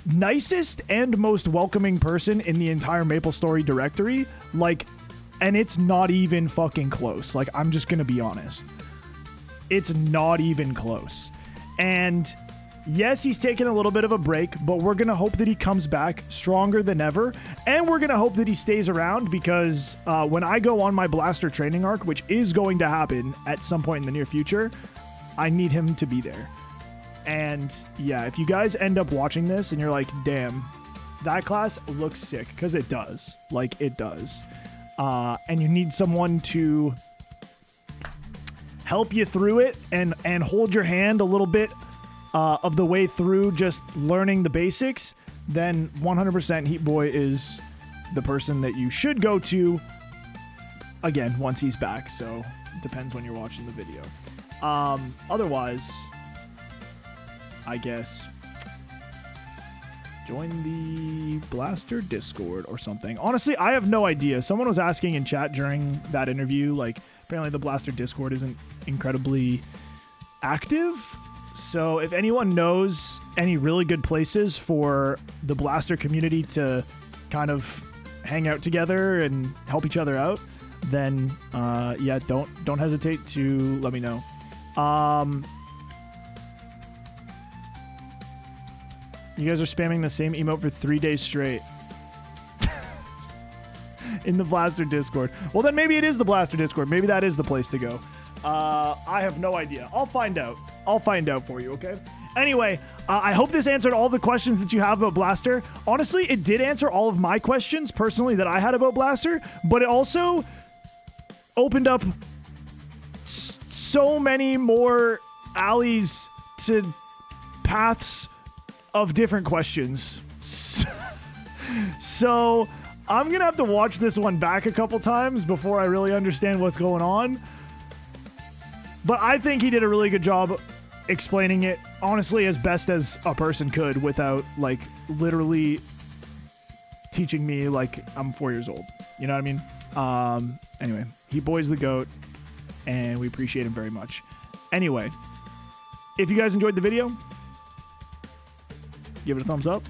nicest and most welcoming person in the entire Maplestory directory. Like, and it's not even fucking close. Like, I'm just gonna be honest. It's not even close. And yes, he's taking a little bit of a break, but we're gonna hope that he comes back stronger than ever. And we're gonna hope that he stays around, because when I go on my Blaster training arc, which is going to happen at some point in the near future, I need him to be there. And yeah, if you guys end up watching this and you're like, damn, that class looks sick, because it does. Like, it does. And you need someone to help you through it and hold your hand a little bit of the way through just learning the basics, then 100% Heapboi is the person that you should go to, again, once he's back. So it depends when you're watching the video. Otherwise, I guess join the Blaster Discord or something. Honestly, I have no idea. Someone was asking in chat during that interview, like, apparently the Blaster Discord isn't incredibly active. So if anyone knows any really good places for the Blaster community to kind of hang out together and help each other out, then yeah, don't hesitate to let me know. You guys are spamming the same emote for 3 days straight. In the Blaster Discord. Well, then maybe it is the Blaster Discord. Maybe that is the place to go. I have no idea. I'll find out. I'll find out for you, okay? Anyway, I hope this answered all the questions that you have about Blaster. Honestly, it did answer all of my questions, personally, that I had about Blaster, but it also opened up so many more alleys to paths of different questions. So I'm gonna have to watch this one back a couple times before I really understand what's going on. But I think he did a really good job explaining it, honestly, as best as a person could, without, like, literally teaching me like I'm 4 years old. You know what I mean? Anyway, Heapboi's the GOAT, and we appreciate him very much. Anyway, if you guys enjoyed the video, give it a thumbs up.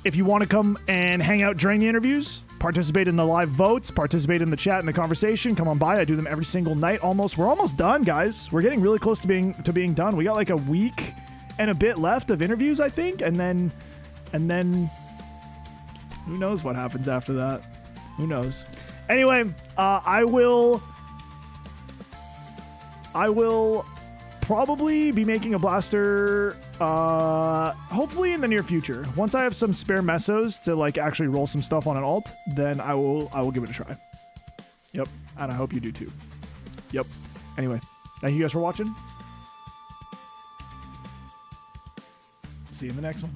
If you want to come and hang out during the interviews, participate in the live votes, participate in the chat and the conversation, come on by. I do them every single night almost. We're almost done, guys. We're getting really close to being done. We got like a week and a bit left of interviews, I think, and then who knows what happens after that. Who knows? Anyway, I will probably be making a Blaster hopefully in the near future. Once I have some spare mesos to like actually roll some stuff on an alt, then I will give it a try. Yep, and I hope you do too. Yep. Anyway, thank you guys for watching. See you in the next one.